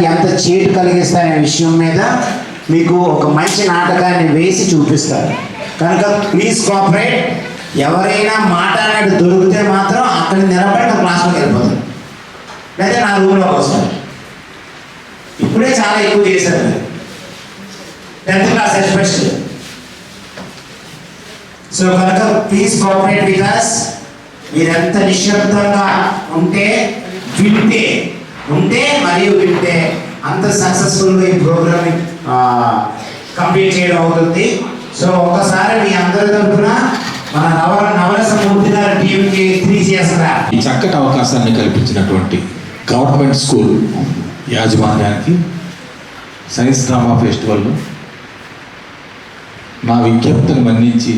ఎంత చేటు కలిగిస్తాయనే విషయం మీద మీకు ఒక మంచి నాటకాన్ని వేసి చూపిస్తారు. కనుక ప్లీజ్ కోఆపరేట్. ఎవరైనా మాట్లాడినట్టు దొరికితే మాత్రం అక్కడ నిలబడి క్లాస్లోకి వెళ్ళిపోతారు, లేదా నా రూమ్లోకి వస్తారు. ఇప్పుడే చాలా ఎక్కువ చేశారు, 10th క్లాస్ ఎస్పెషల్లీ. సో కనుక ప్లీజ్ కోఆపరేట్ విత్ us. మీరెంత నిశ్శబ్దంగా ఉంటే మరియు వింటే అంత సక్సెస్ఫుల్గా ఈ ప్రోగ్రామ్ కంప్లీట్ చేయడం అవుతుంది. సో ఒక్కసారి మీ అందరి తరఫున మన నవరసమూర్తి గారి టీంకి 3 చేస్తారా. ఈ చక్కటి అవకాశాన్ని కల్పించినటువంటి గవర్నమెంట్ స్కూల్ యాజమాన్యానికి సైన్స్ డ్రామా ఫెస్టివల్లో నా విజ్ఞప్తిని మన్నించి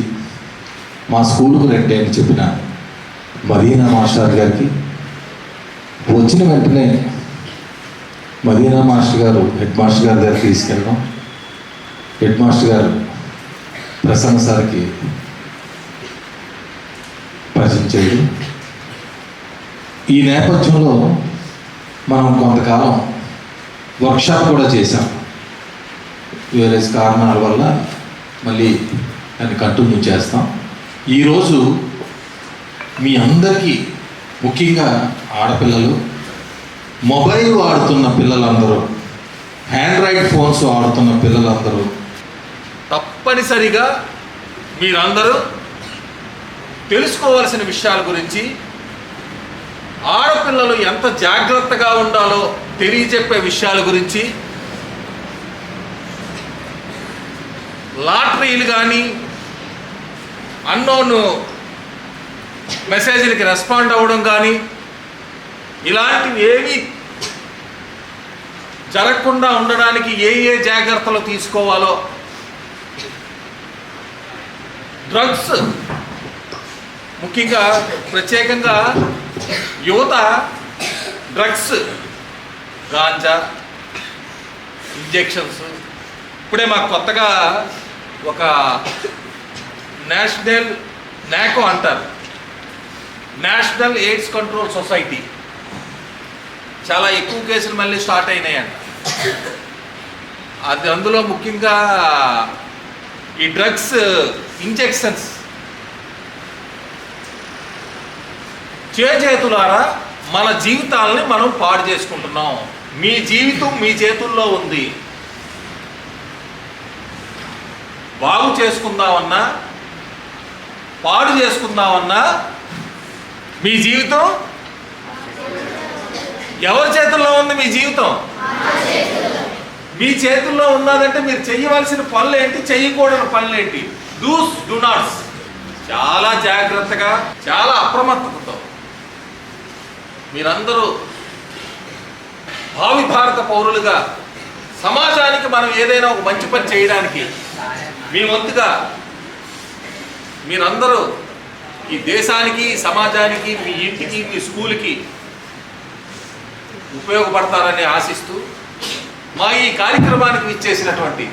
మా స్కూల్కు రండి అని చెప్పిన మదీనా మాస్టర్ గారికి, వచ్చిన వెంటనే మదీనా మాస్టర్ గారు హెడ్ మాస్టర్ గారి దగ్గర తీసుకెళ్ళడం, హెడ్ మాస్టర్ గారు ప్రసన్న సార్కి పరిచయం చేయడం. ఈ నేపథ్యంలో మనం కొంతకాలం వర్క్షాప్ కూడా చేశాం. వేరే కారణాల వల్ల మళ్ళీ దాన్ని కంటిన్యూ చేస్తాం. ఈరోజు మీ అందరికీ, ముఖ్యంగా ఆడపిల్లలు, మొబైల్ వాడుతున్న పిల్లలందరూ, ఆండ్రాయిడ్ ఫోన్స్ వాడుతున్న పిల్లలందరూ తప్పనిసరిగా మీరందరూ తెలుసుకోవాల్సిన విషయాల గురించి, ఆడపిల్లలు ఎంత జాగ్రత్తగా ఉండాలో తెలియజెప్పే విషయాల గురించి, లాటరీలు కానీ అన్నోన్ మెసేజ్లకి రెస్పాండ్ అవ్వడం కానీ ఇలాంటివి ఏవి జరగకుండా ఉండడానికి ఏ జాగ్రత్తలు తీసుకోవాలో, డ్రగ్స్ ముఖ్యంగా ప్రత్యేకంగా యువత డ్రగ్స్, గాంజా, ఇంజెక్షన్స్. ఇప్పుడే మాకు కొత్తగా ఒక నేషనల్ నాకో అంటారు, నేషనల్ ఎయిడ్స్ కంట్రోల్ సొసైటీ, చాలా ఎక్కువ కేసులు మళ్ళీ స్టార్ట్ అయినాయంట. అది అందులో ముఖ్యంగా ఈ డ్రగ్స్ ఇంజెక్షన్స్ చేతులారా మన జీవితాలని మనం పాడు చేసుకుంటున్నాం. మీ జీవితం మీ చేతుల్లో ఉంది. బాగు చేసుకుందామన్నా పాడు చేసుకుందామన్నా మీ జీవితం ఎవరి చేతుల్లో ఉంది? మీ జీవితం మీ చేతుల్లో ఉన్నదంటే మీరు చేయవలసిన పనులు ఏంటి, చేయకూడని పనులు ఏంటి, డూస్ డూ నాట్స్ చాలా జాగ్రత్తగా, చాలా అప్రమత్తతతో మీరందరూ భావి భారత పౌరులుగా సమాజానికి మనం ఏదైనా ఒక మంచి పని చేయడానికి మీ వంతుగా మీరందరూ ఈ దేశానికి, సమాజానికి, మీ ఇంటికి, మీ స్కూల్కి ఉపయోగపడతారని ఆశిస్తూ మా ఈ కార్యక్రమానికి ఇచ్చేసినటువంటి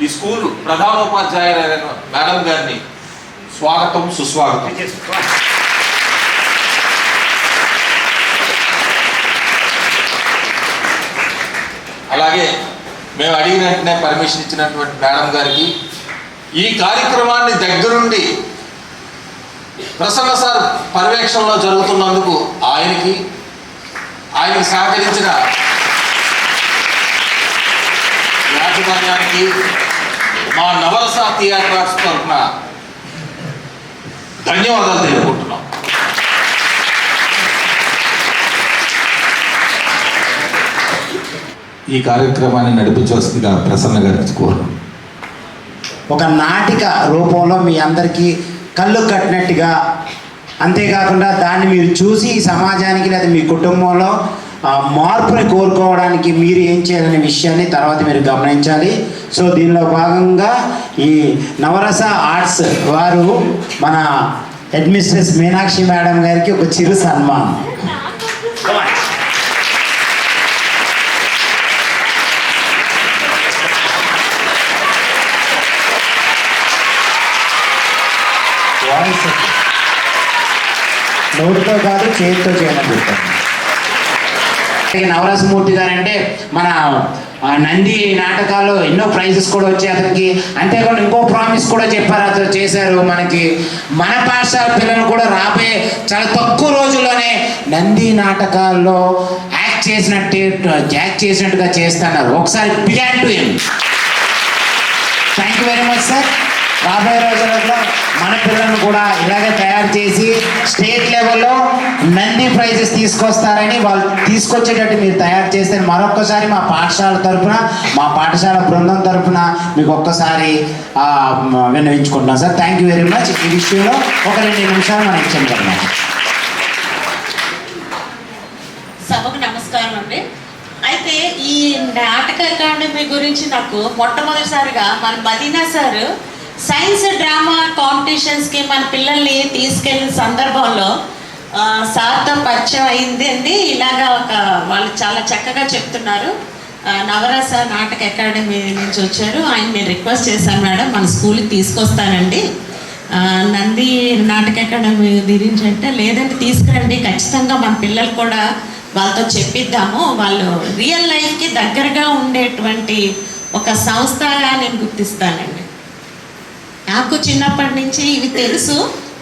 ఈ స్కూలు ప్రధానోపాధ్యాయులైన మేడం గారిని స్వాగతం, సుస్వాగతం. అలాగే మేము అడిగిన వెంటనే పర్మిషన్ ఇచ్చినటువంటి మేడం గారికి, ఈ కార్యక్రమాన్ని దగ్గరుండి ప్రసన్న సార్ పర్యవేక్షణలో జరుగుతున్నందుకు ఆయనకి సహకరించిన యాజమాన్యానికి, మా నవరస థియేటర్ ఆర్ట్స్ తరఫున ధన్యవాదాలు తెలుపుకుంటున్నాం. ఈ కార్యక్రమాన్ని నడిపించవలసిందిగా ప్రసన్న గారికి కోరుతున్నాం. ఒక నాటిక రూపంలో మీ అందరికీ కళ్ళు కట్టినట్టుగా, అంతేకాకుండా దాన్ని మీరు చూసి ఈ సమాజానికి లేదా మీ కుటుంబంలో మార్పుని కోరుకోవడానికి మీరు ఏం చేయాలనే విషయాన్ని తర్వాత మీరు గమనించాలి. సో దీనిలో భాగంగా ఈ నవరస ఆర్ట్స్ వారు మన హెడ్ మిస్ట్రెస్ మీనాక్షి మేడం గారికి ఒక చిరు సన్మానం. నోటితో కాదు, చేతితో చేయమని నవరసమూర్తి గారు అంటే మన నంది నాటకాల్లో ఎన్నో ప్రైజెస్ కూడా వచ్చాయి అతనికి. అంతేకాకుండా ఇంకో ప్రామిస్ కూడా చెప్పారు, అతను చేశారు. మన పాఠశాల పిల్లలు కూడా రాబోయే చాలా తక్కువ రోజుల్లోనే నంది నాటకాల్లో యాక్ట్ చేసినట్టుగా చేస్తున్నారు. ఒకసారి began to him. Thank you very much sir. రాబోయే రోజులలో మన పిల్లలను కూడా ఇలాగే తయారు చేసి స్టేట్ లెవెల్లో నంది ప్రైజెస్ తీసుకొస్తారని, వాళ్ళు తీసుకొచ్చేటట్టు మీరు తయారు చేస్తే మరొక్కసారి మా పాఠశాల తరఫున, మా పాఠశాల బృందం తరఫున మీకు ఒక్కసారి విన్నవించుకుంటున్నాం sir. Thank you very much. ఈ విషయంలో ఒక 2 నిమిషాలు మనం ఇచ్చాం. సభకు నమస్కారం అండి. అయితే ఈ నాటక అకాడమీ గురించి నాకు మొట్టమొదటిసారిగా మన మదీనా సార్ సైన్స్ డ్రామా కాంపిటీషన్స్కి మన పిల్లల్ని తీసుకెళ్ళిన సందర్భంలో సార్తో పరిచయం అయింది అండి. ఇలాగా వాళ్ళు చాలా చక్కగా చెప్తున్నారు. నవరస నాటక అకాడమీ నుంచి వచ్చారు. ఆయన నేను రిక్వెస్ట్ చేశాను, మేడం మన స్కూల్కి తీసుకొస్తానండి నంది నాటక అకాడమీ గురించి. అంటే లేదంటే తీసుకురండి, ఖచ్చితంగా మన పిల్లలు కూడా వాళ్ళతో చెప్పిద్దాము, వాళ్ళు రియల్ లైఫ్కి దగ్గరగా ఉండేటువంటి ఒక సంస్థగా నేను గుర్తిస్తానండి. నాకు చిన్నప్పటి నుంచి ఇవి తెలుసు,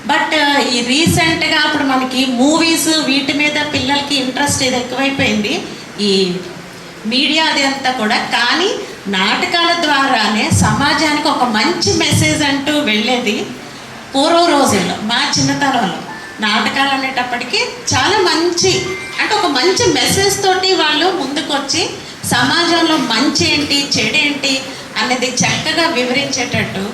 బట్ ఈ రీసెంట్గా అప్పుడు మనకి మూవీస్ వీటి మీద పిల్లలకి ఇంట్రెస్ట్ ఇది ఎక్కువైపోయింది, ఈ మీడియా అది అంతా కూడా. కానీ నాటకాల ద్వారానే సమాజానికి ఒక మంచి మెసేజ్ అంటూ వెళ్ళేది. పూర్వ రోజుల్లో మా చిన్నతనంలో నాటకాలు అనేటప్పటికీ చాలా మంచి, అంటే ఒక మంచి మెసేజ్ తోటి వాళ్ళు ముందుకు వచ్చి సమాజంలో మంచి ఏంటి చెడేంటి అనేది చక్కగా వివరించేటట్టు,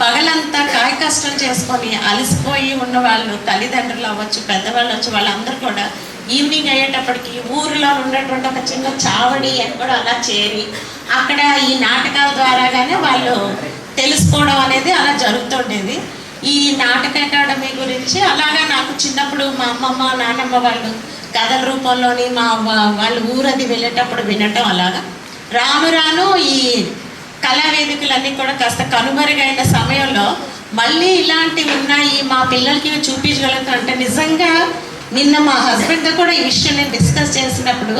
పగలంతా కాయ కష్టం చేసుకొని అలసిపోయి ఉన్న వాళ్ళు తల్లిదండ్రులు అవ్వచ్చు, పెద్దవాళ్ళు అవ్వచ్చు, వాళ్ళందరూ కూడా ఈవినింగ్ అయ్యేటప్పటికి ఊరిలో ఉన్నటువంటి ఒక చిన్న చావడి అని కూడా అలా చేరి అక్కడ ఈ నాటకాల ద్వారాగానే వాళ్ళు తెలుసుకోవడం అనేది అలా జరుగుతుండేది. ఈ నాటక అకాడమీ గురించి అలాగా నాకు చిన్నప్పుడు మా అమ్మమ్మ నాన్నమ్మ వాళ్ళు కథల రూపంలోని వాళ్ళ ఊరది వెళ్ళేటప్పుడు వినటం, అలాగా రాను రాను ఈ కళా వేదికలన్నీ కూడా కాస్త కనుమరుగైన సమయంలో మళ్ళీ ఇలాంటివి ఉన్నాయి, మా పిల్లలకి చూపించగలుగుతాం అంటే నిజంగా నిన్న మా హస్బెండ్తో కూడా ఈ విషయం నేను డిస్కస్ చేసినప్పుడు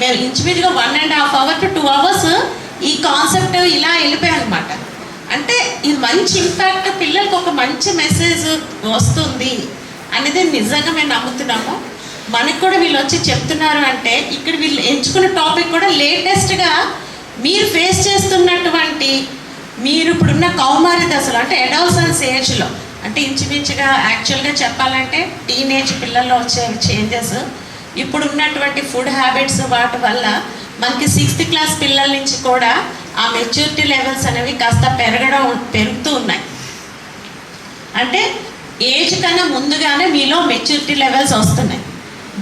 మేము ఇంచుమించుగా 1.5 hours to 2 hours ఈ కాన్సెప్ట్ ఇలా వెళ్ళిపోయాయి అనమాట. అంటే ఇది మంచి ఇంపాక్ట్, పిల్లలకు ఒక మంచి మెసేజ్ వస్తుంది అనేది నిజంగా మేము నమ్ముతున్నాము. మనకు కూడా వీళ్ళు వచ్చి చెప్తున్నారు అంటే ఇక్కడ వీళ్ళు ఎంచుకున్న టాపిక్ కూడా లేటెస్ట్గా మీరు ఫేస్ చేస్తున్నటువంటి, మీరు ఇప్పుడున్న కౌమారి దశలో అంటే అడాలసెన్స్ ఏజ్లో, అంటే ఇంచుమించుగా యాక్చువల్గా చెప్పాలంటే టీనేజ్ పిల్లల్లో వచ్చే చేంజెస్, ఇప్పుడు ఉన్నటువంటి ఫుడ్ హ్యాబిట్స్ వాటి వల్ల మనకి 6th class పిల్లల నుంచి కూడా ఆ మెచ్యూరిటీ లెవెల్స్ అనేవి కాస్త పెరుగుతూ ఉన్నాయి. అంటే ఏజ్ కన్నా ముందుగానే మీలో మెచ్యూరిటీ లెవెల్స్ వస్తున్నాయి.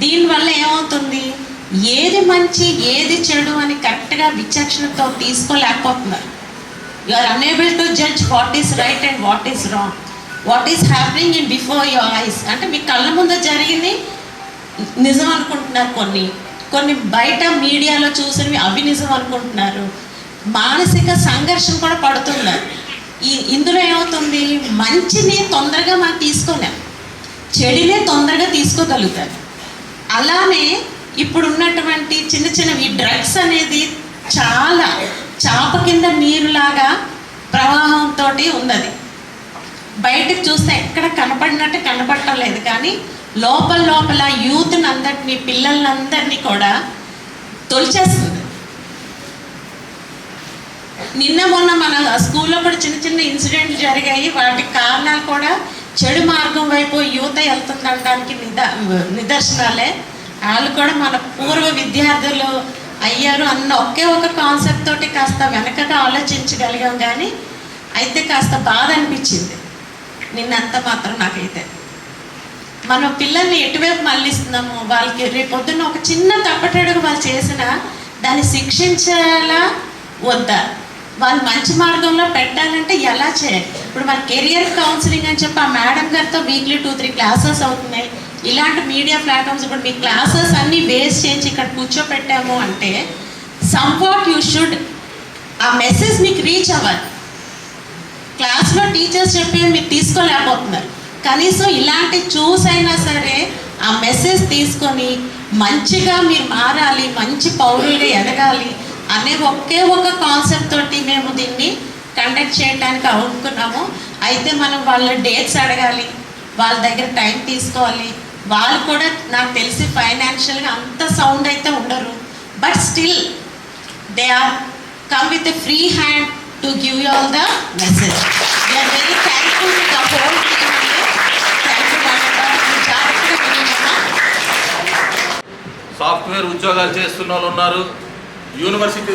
దీనివల్ల ఏమవుతుంది, ఏది మంచి ఏది చెడు అని కరెక్ట్గా విచక్షణతో తీసుకోలేకపోతున్నారు. You are unable to judge what is right and what is wrong, what is happening in before your eyes. అంటే మీ కళ్ళ ముందు జరిగింది నిజం అనుకుంటున్నారు, కొన్ని బయట మీడియాలో చూసినవి అవి నిజం అనుకుంటున్నారు. మానసిక సంఘర్షణ కూడా పడుతున్నారు. ఇందులో ఏమవుతుంది, మంచిని తొందరగా మనం తీసుకోలేం, చెడునే తొందరగా తీసుకోగలుగుతారు. అలానే ఇప్పుడు ఉన్నటువంటి చిన్న చిన్నవి డ్రగ్స్ అనేది చాలా చాప కింద నీరులాగా ప్రవాహంతో ఉన్నది. బయటకు చూస్తే ఎక్కడ కనపడినట్టు కనపడటం లేదు, కానీ లోపల యూత్ని అందరినీ, పిల్లలందరినీ కూడా తొలిచేస్తుంది. నిన్న మొన్న మన స్కూల్లో కూడా చిన్న చిన్న ఇన్సిడెంట్లు జరిగాయి. వాటికి కారణాలు కూడా చెడు మార్గం వైపు యువత వెళ్తుందనడానికి నిదర్శనాలే. వాళ్ళు కూడా మన పూర్వ విద్యార్థులు అయ్యారు అన్న ఒకే ఒక కాన్సెప్ట్ తోటి కాస్త వెనకగా ఆలోచించగలిగాం. కానీ అయితే కాస్త బాధ అనిపించింది నిన్నంత మాత్రం నాకైతే. మనం పిల్లల్ని ఎటువైపు మళ్ళిస్తున్నాము, వాళ్ళకి రేపొద్దున్న ఒక చిన్న తప్పటడుగు వాళ్ళు చేసినా దాన్ని శిక్షించాలా వద్దా, వాళ్ళు మంచి మార్గంలో పెట్టాలంటే ఎలా చేయాలి? ఇప్పుడు మన కెరియర్ కౌన్సిలింగ్ అని చెప్పి ఆ మేడం గారితో వీక్లీ 2-3 క్లాసెస్ అవుతున్నాయి. ఇలాంటి మీడియా ప్లాట్ఫామ్స్ ఇప్పుడు మీ క్లాసెస్ అన్నీ వేస్ట్ చేయించి ఇక్కడ కూర్చోపెట్టాము అంటే సంవాట్ యూ షుడ్, ఆ మెసేజ్ మీకు రీచ్ అవ్వాలి. క్లాస్లో టీచర్స్ చెప్పే మీరు తీసుకోలేకపోతున్నారు, కనీసం ఇలాంటి చూసైనా సరే ఆ మెసేజ్ తీసుకొని మంచిగా మీరు మారాలి, మంచి పౌరులుగా ఎదగాలి అనే ఒకే ఒక కాన్సెప్ట్ తోటి మేము దీన్ని కండక్ట్ చేయడానికి అనుకున్నాము. అయితే మనం వాళ్ళ డేట్స్ అడగాలి, వాళ్ళ దగ్గర టైం తీసుకోవాలి. వాళ్ళు కూడా నాకు తెలిసి ఫైనాన్షియల్గా అంత సౌండ్ అయితే ఉండరు, but still they are come with a free hand to give you all the message. We are very thankful to the whole team అండి. థ్యాంక్ యూ జాగ్రత్తగా. సాఫ్ట్వేర్ ఉద్యోగాలు చేస్తున్న వాళ్ళు ఉన్నారు, యూనివర్సిటీ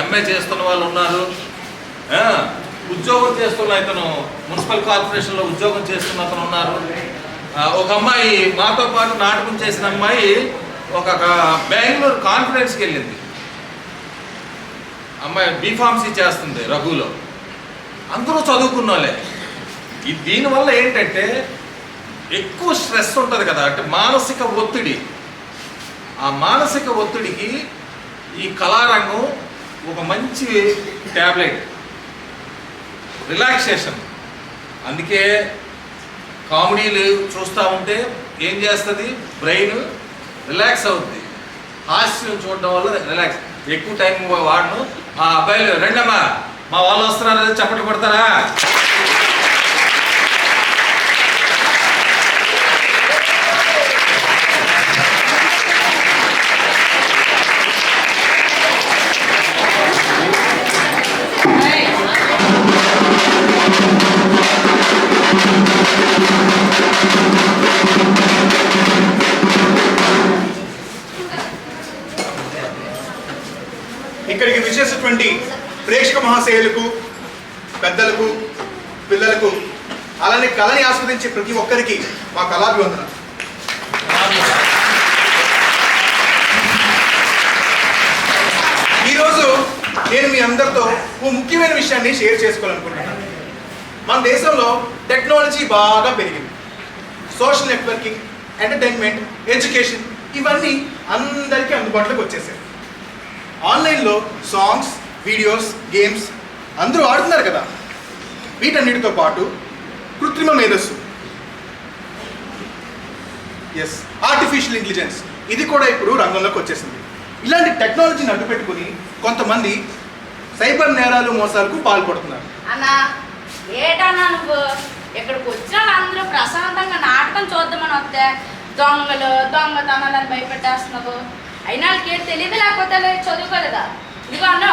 ఎంఏ చేస్తున్న వాళ్ళు ఉన్నారు, ఉద్యోగం చేస్తున్న ఇతను మున్సిపల్ కార్పొరేషన్లో ఉద్యోగం చేస్తున్న అతను ఉన్నారు. ఒక అమ్మాయి మాతో పాటు నాటకం చేసిన అమ్మాయి ఒక బెంగళూరు కాన్ఫరెన్స్కి వెళ్ళింది. అమ్మాయి బీఫార్మసీ చేస్తుంది రఘులో. అందరూ చదువుకున్న వాళ్ళే. దీనివల్ల ఏంటంటే ఎక్కువ స్ట్రెస్ ఉంటుంది కదా, అంటే మానసిక ఒత్తిడి. ఆ మానసిక ఒత్తిడికి ఈ కళారంగం ఒక మంచి ట్యాబ్లెట్, రిలాక్సేషన్. అందుకే కామెడీలు చూస్తూ ఉంటే ఏం చేస్తుంది, బ్రెయిన్ రిలాక్స్ అవుతుంది. హాస్యం చూడడం వల్ల రిలాక్స్. ఎక్కువ టైం వాడను. ఆ అబ్బాయిలు రండమ్మా మా వాళ్ళు వస్తున్నారు చప్పట్లు కొడతారా? ఇక్కడికి విచ్చేసినటువంటి ప్రేక్షక మహాశయులకు, పెద్దలకు, పిల్లలకు, అలానే కళని ఆస్వాదించే ప్రతి ఒక్కరికి మా కళాభివందన. ఈరోజు నేను మీ అందరితో ఓ ముఖ్యమైన విషయాన్ని షేర్ చేసుకోవాలనుకుంటున్నాను. మన దేశంలో టెక్నాలజీ బాగా పెరిగింది. సోషల్ నెట్వర్కింగ్, ఎంటర్టైన్మెంట్, ఎడ్యుకేషన్ ఇవన్నీ అందరికీ అందుబాటులోకి వచ్చేసాయి. ఆన్లైన్లో సాంగ్స్, వీడియోస్, గేమ్స్ అందరూ ఆడుతున్నారు కదా. వీటన్నిటితో పాటు కృత్రిమ మేధస్సు, ఆర్టిఫిషియల్ ఇంటెలిజెన్స్, ఇది కూడా ఇప్పుడు రంగంలోకి వచ్చేసింది. ఇలాంటి టెక్నాలజీని అడ్డుపెట్టుకుని కొంతమంది సైబర్ నేరాలు, మోసాలకు పాల్పడుతున్నారు. అన్నా ఏటన్నా నువ్వు ఇక్కడికి వచ్చిన అందరూ ప్రశాంతంగా నాటకం చూద్దామని వస్తే దొంగలు, దొంగతనాలని భయపెట్టేస్తున్నావు. అయినా వాళ్ళకి ఏం తెలియదు, లేకపోతే చదువుకోలేదా? ఇదిగో అన్నా,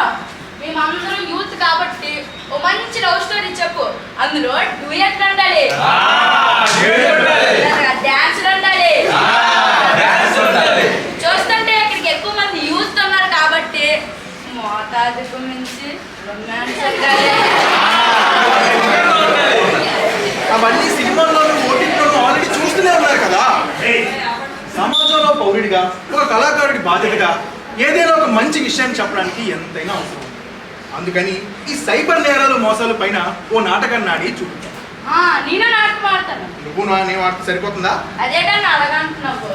మేమందరం యూత్ కాబట్టి ఓ మంచి లవ్ స్టోరీ చెప్పు. అందులో డ్యూయెట్లు ఉండాలి, డాన్సులు ఉండాలి. చూస్తుంటే ఇక్కడికి ఎక్కువ మంది యూత్ ఉన్నారు కాబట్టి మోతాదుకు మించి రొమాన్స్ ఉండాలి. అవన్నీ సినిమాల్లోనూ, ఓటీటీలోనూ ఆల్రెడీ చూస్తూనే ఉన్నారు కదా. సమాజంలో పౌరుడిగా, ఒక కళాకారుడి బాధ్యతగా ఏదైనా ఒక మంచి విషయాన్ని చెప్పడానికి ఎంతైనా అవసరం. అందుకని ఈ సైబర్ నేరాలు, మోసాల పైన ఓ నాటకాన్ని ఆడి చూపుతాను. నేను నాటకం ఆడతాను. నువ్వు నేను ఆడితే సరిపోతుందా? అదేటన్నా అలాగంటున్నావు.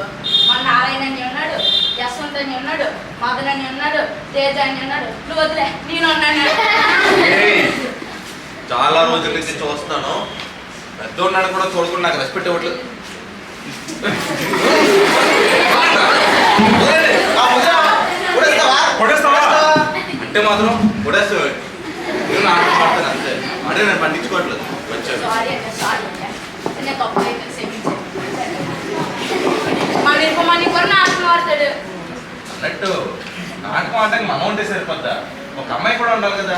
మన నారాయణ అని ఉన్నాడు, యశ్వంత్ అని ఉన్నాడు, మదన్ అని ఉన్నాడు, తేజ అని ఉన్నాడు. నువ్వు వదిలే, నేను ఉన్నాను. చాలా రోజుల నుంచి చూస్తున్నాను, పెద్ద ఉన్నాడు కూడా చూడకుండా నాకు రెస్పెక్ట్ ఇవ్వట్లేదు. అంటే మాత్రం కొడేస్తావు. నేను ఆడుతాను అంతే, అంటే నేను పండించుకోవట్లేదు. సారీ అక్క, సారీ అక్క, నేను తప్పు అయితే క్షమించాను. మన ఇంకో మన కూడా నాటకం ఆడతాడు అన్నట్టు నాటకం అంటే మనం ఉంటే సరిపోద్దా? ఒక అమ్మాయి కూడా ఉండాలి కదా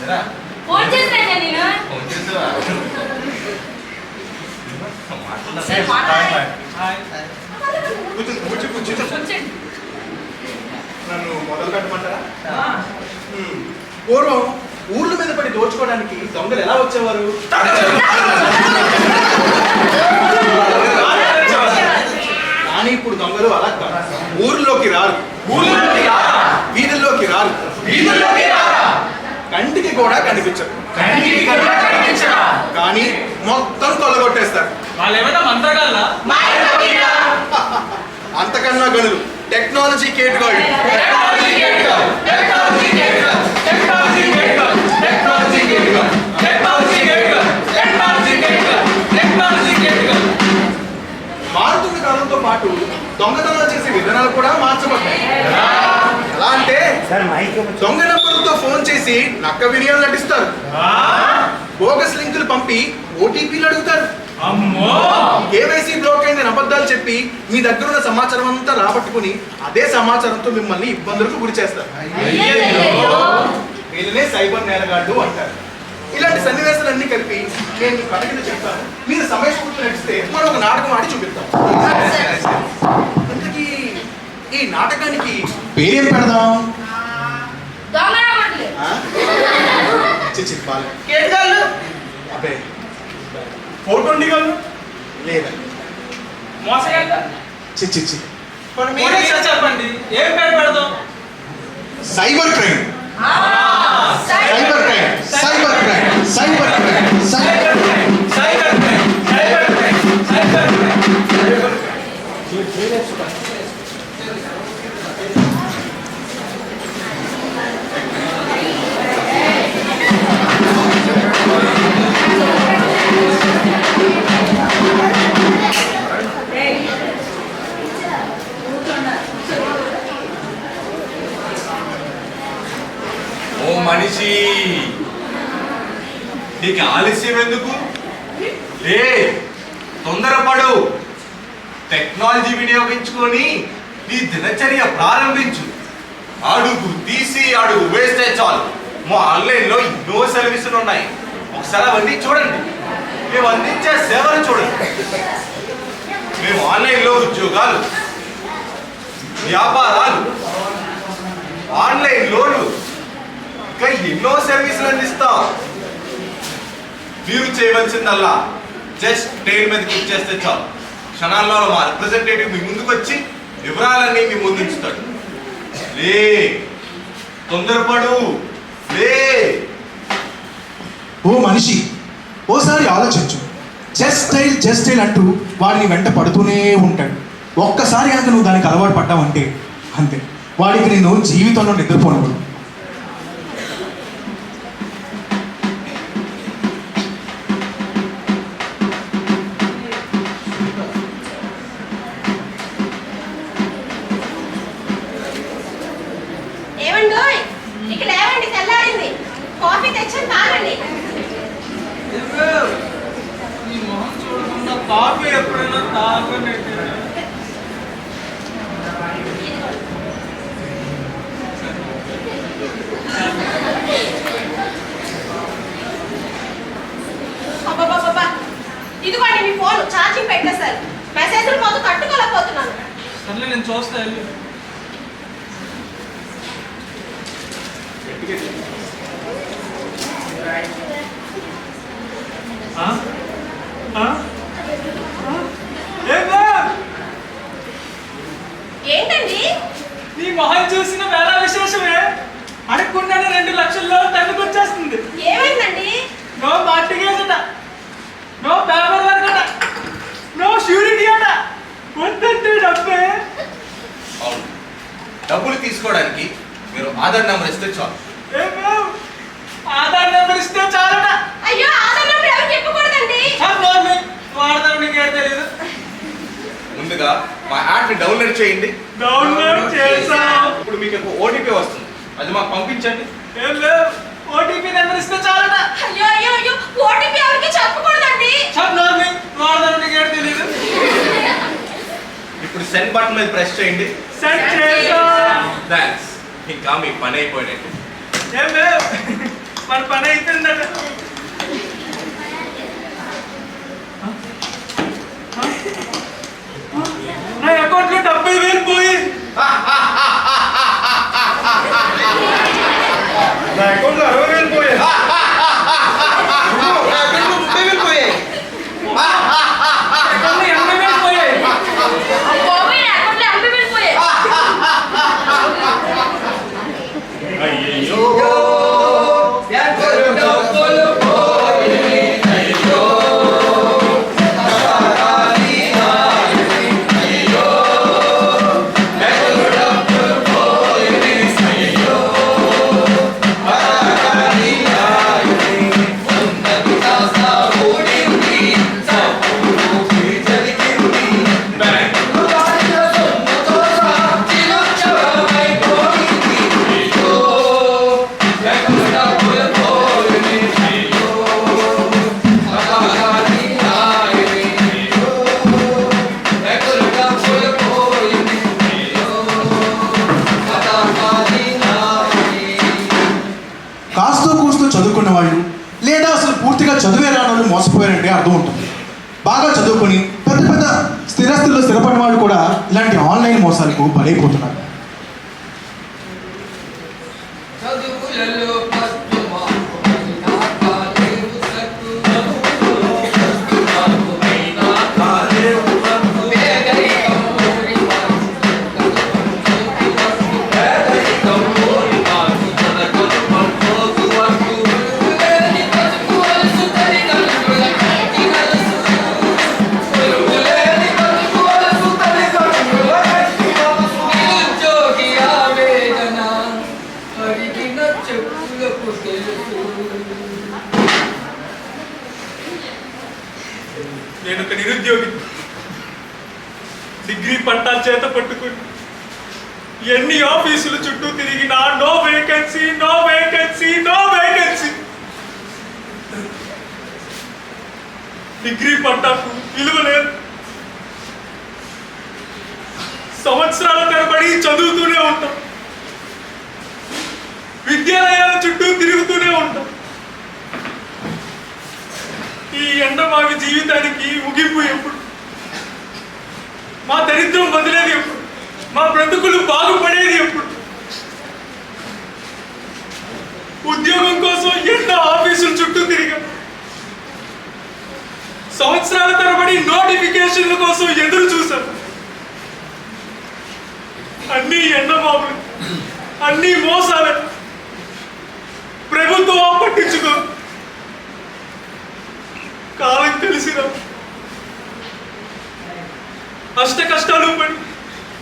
ఏరా? ఫోన్ చేసినా నేను ఫోన్ చేసావా? సరే, మాట్లాడు. కూర్చో. నన్ను మొదలు పెట్టమంటారా? పూర్వం ఊర్ల మీద పడి దోచుకోవడానికి దొంగలు ఎలా వచ్చేవారు? కానీ ఇప్పుడు దొంగలు అలా కాదు. ఊర్లోకి రారు, వీధుల్లోకి రారు, కంటికి కూడా కనిపించరు, కానీ మొత్తం కొల్లగొట్టేస్తారు. అంతకన్నా గనులు టెక్నాలజీ కేటుగాళ్ళు. మారుతున్న కాలంతో పాటు దొంగతనాలు చేసే విధానాలు కూడా మార్చబడ్డాయి. ఎలా అంటే దొంగ నంబర్లతో ఫోన్ చేసి నక్క వినియోగం నటిస్తారు, బోగస్ లింకులు పంపి ఓటీపీలు అడుగుతారు, కేవైసీ బ్లాక్ అయిందని అబద్ధాలు చెప్పి మీ దగ్గర ఉన్న సమాచారం అంతా రాబట్టుకుని అదే సమాచారంతో మిమ్మల్ని ఇబ్బందులకు గురి చేస్తారు. వీళ్ళనే సైబర్ నేరగాళ్ళు అంటారు. ఇలాంటి సన్నివేశాలన్నీ కలిపి నేను మీ కథ కింద చెప్తాను. మీరు సమయస్ఫూర్తి నడిస్తే మనం ఒక నాటకం ఆడి చూపిస్తాం. ఇంతకీ ఈ నాటకానికి పేరేం పెడదాం? కేటగాళ్ళు అబ్బే ఫోటోండిగాళ్ళు లేదా మోసగాళ్ళు చిచ్చి మీరే చెప్పండి ఏం పేరు పెడదాం? Cyber crime, cyber crime, cyber crime, cyber crime, cyber crime, cyber crime, cyber crime, cyber crime. ఓ మనిషి, నీకు ఆలస్యం ఎందుకు? లే, తొందరపడు. టెక్నాలజీ వినియోగించుకొని నీ దినచర్య ప్రారంభించు. అడుగు తీసి అడుగు వేస్తే చాలు. మా ఆన్లైన్లో ఎన్నో సర్వీసులు ఉన్నాయి. ఒకసారి అవన్నీ చూడండి. మేము అందించే సేవలు చూడండి. మేము ఆన్లైన్లో ఉద్యోగాలు, వ్యాపారాలు, ఆన్లైన్ లోన్లు, ఇంకా ఎన్నో సర్వీసులు అందిస్తాం. మీరు చేయవలసిందల్లా జస్ట్ టైల్ మీద క్లిక్ చేస్తే చాలు. క్షణాల్లో మా రిప్రజెంటేటివ్ మీ ముందుకు వచ్చి వివరాలన్నీ మీ ముందు ఉంచుతాడు. లే, తొందరపడు, లే. ఓ మనిషి, ఓసారి ఆలోచించు. జస్ట్ స్టైల్ అంటూ వాడిని వెంట పడుతూనే ఉంటాడు. ఒక్కసారి కనుక నువ్వు దానికి అలవాటు పడ్డావంటే అంతే, వాడికి నేను జీవితంలో నిద్రపోను. ఏమండోయ్, ఇక లేవండి, తెల్లారింది. కాఫీ తెచ్చాను, తాగండి. ఈ మొహం చూడకుండా కాఫీ ఎప్పుడైనా తాగండి. అబ్బబ్బబ్బబ్బా, ఇదిగోండి మీ ఫోన్ ఛార్జింగ్ పెట్టేశారు. మెసేజ్లు మొత్తం తట్టుకోలేకపోతున్నాను. సర్లే, నేను చూస్తా వెళ్ళి. ఏంటండి? నీ మొహం చూసిన వేళ విశేషమే. అడుక్కున్నాను 2 లక్షల్లో తగ్గుకు వచ్చేస్తుంది. ఏమైందండి? నో మార్టిగేజ్ అట, నో పేపర్ వర్క్ అట, నో షూరిటీ అట. వద్దంటే డబ్బే. అవును, డబ్బులు తీసుకోవడానికి మీరు ఆధార్ నెంబర్ ఇస్తే చాలు. ఆధార్ నెంబర్ ఇస్తే చాలట. అయ్యో, ఆధార్ నెంబర్ ఎవరికి చెప్పకూడదండి. వాడతాను, నీకేం తెలియదు. ముందుగా మా యాప్ ని డౌన్లోడ్ చేయండి. డౌన్లోడ్ చేసాం. ఇప్పుడు మీకు ఓటీపీ వస్తుంది, అది మాకు పంపించండి. ఏం లేవు, ఓటీపీ నెంబర్ ఇస్తే చాలట. అయ్యో అయ్యో అయ్యో, ఓటీపీ ఎవరికి చెప్పకూడదండి. వాడతాను, నీకేం తెలియదు. ఇప్పుడు సెండ్ బటన్ మీద ప్రెస్ చేయండి. సెండ్ చేసాం. థ్యాంక్స్, ఇంకా మీ పని అయిపోయినట్టు. ఏమే మన పని అయిపోయిందట. నా అకౌంట్లో 70,000 పోయి. నా అకౌంట్లో 60,000 పోయాయి. నా అకౌంట్లో 30,000 పోయాయి. అకౌంట్లో 80,000 పోయాయి. కోవిడ్ అకౌంట్లో 80,000 పోయాయి. అయ్యయ్యో కాస్తో కూస్తూ చదువుకున్న వాళ్ళు లేదా అసలు పూర్తిగా చదివే రాని వాళ్ళు మోసపోయారంటే అర్థం ఉంటుంది. బాగా చదువుకొని పెద్ద పెద్ద స్థిరస్థితుల్లో స్థిరపడిన వాళ్ళు కూడా ఇలాంటి ఆన్లైన్ మోసాలకు బలైపోతున్నారు. నేను ఒక నిరుద్యోగి. డిగ్రీ పట్టాలు చేత పట్టుకుని ఎన్ని ఆఫీసుల చుట్టూ తిరిగినా no vacancy, no vacancy, no vacancy. Degree పట్టాకు విలువ లేదు. సంవత్సరాల తరబడి చదువుతూనే ఉంటాం, విద్యాలయాల చుట్టూ తిరుగుతూనే ఉంటాం. ఈ ఎండమావి జీవితానికి ముగింపు ఎప్పుడు? మా దరిద్రం వదిలేది ఎప్పుడు? మా బ్రతుకులు బాగుపడేది ఎప్పుడు? ఉద్యోగం కోసం ఎన్నో ఆఫీసుల చుట్టూ తిరిగాం. సంవత్సరాల తరబడి నోటిఫికేషన్ల కోసం ఎదురు చూశాం. అన్నీ ఎండమావులు, అన్నీ మోసాలే. ప్రభుత్వం పట్టించుకో. కాలం తెలిసిన అష్ట కష్టాలు పడి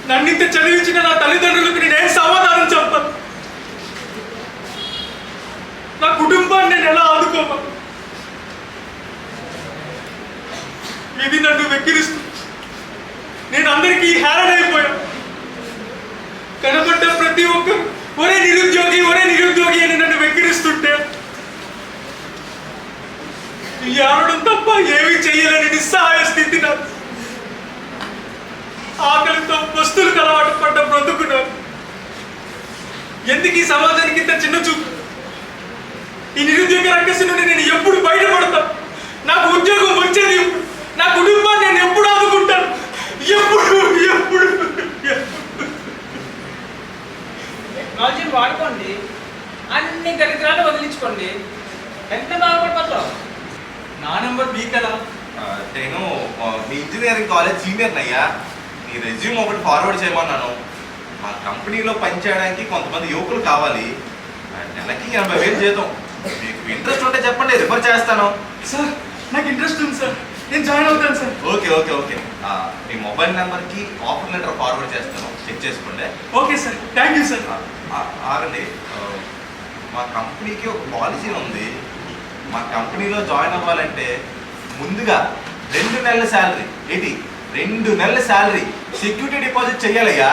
నన్నింత చదివించిన నా తల్లిదండ్రులకు నేనేం సమాధానం చెప్పాను? నా కుటుంబాన్ని నేను ఎలా ఆదుకోవాలి? ఇది నన్ను వెక్కిరిస్తూ నేను అందరికీ హేళనైపోయా. కనబడ్డ ప్రతి ఒక్కరు ఒరే నిరుద్యోగి, ఒరే నిరుద్యోగి అని నన్ను వెక్కిరిస్తుంటే ఏడడం తప్ప ఏమీ చెయ్యలేని నిస్సహాయ స్థితి నాకు. ఆకలితో వస్తువులకు అలవాటు పడ్డ బ్రతుకున్నాను. ఎందుకు ఈ సమాజానికి ఇంత చిన్న చూపు? ఈ నిరుద్యోగ రక్కసి నుండి నేను ఎప్పుడు బయటపడతా? నాకు ఉద్యోగం వచ్చేది ఎప్పుడు? నా కుటుంబాన్ని నేను ఎప్పుడు ఆదుకుంటాను? ఎప్పుడు ఎప్పుడు టెక్నాలజీని వాడుకోండి, అన్ని దరిద్రాలు వదిలించుకోండి, ఎంత బాగుపడిపోతావు. నా నెంబర్ మీ కదా. నేను మీ ఇంజనీరింగ్ కాలేజ్ సీనియర్ అయ్యా. నీ రెజ్యూమ్ ఒకటి ఫార్వర్డ్ చేయమన్నాను. మా కంపెనీలో పనిచేయడానికి కొంతమంది యువకులు కావాలి. నెలకి 80,000 జీతం. మీకు ఇంట్రెస్ట్ ఉంటే చెప్పండి, రిఫర్ చేస్తాను. సార్ నాకు ఇంట్రెస్ట్ ఉంది సార్, నేను జాయిన్ అవుతాను సార్. ఓకే ఓకే ఓకే మీ మొబైల్ నెంబర్కి ఆఫర్ లెటర్ ఫార్వర్డ్ చేస్తాను, చెక్ చేసుకోండి. Okay sir, thank you sir. ఆగండి, మా కంపెనీకి ఒక పాలసీ ఉంది. మా కంపెనీలో జాయిన్ అవ్వాలంటే ముందుగా 2 నెలల శాలరీ, 2 నెలల శాలరీ సెక్యూరిటీ డిపాజిట్ చెయ్యాలయ్యా.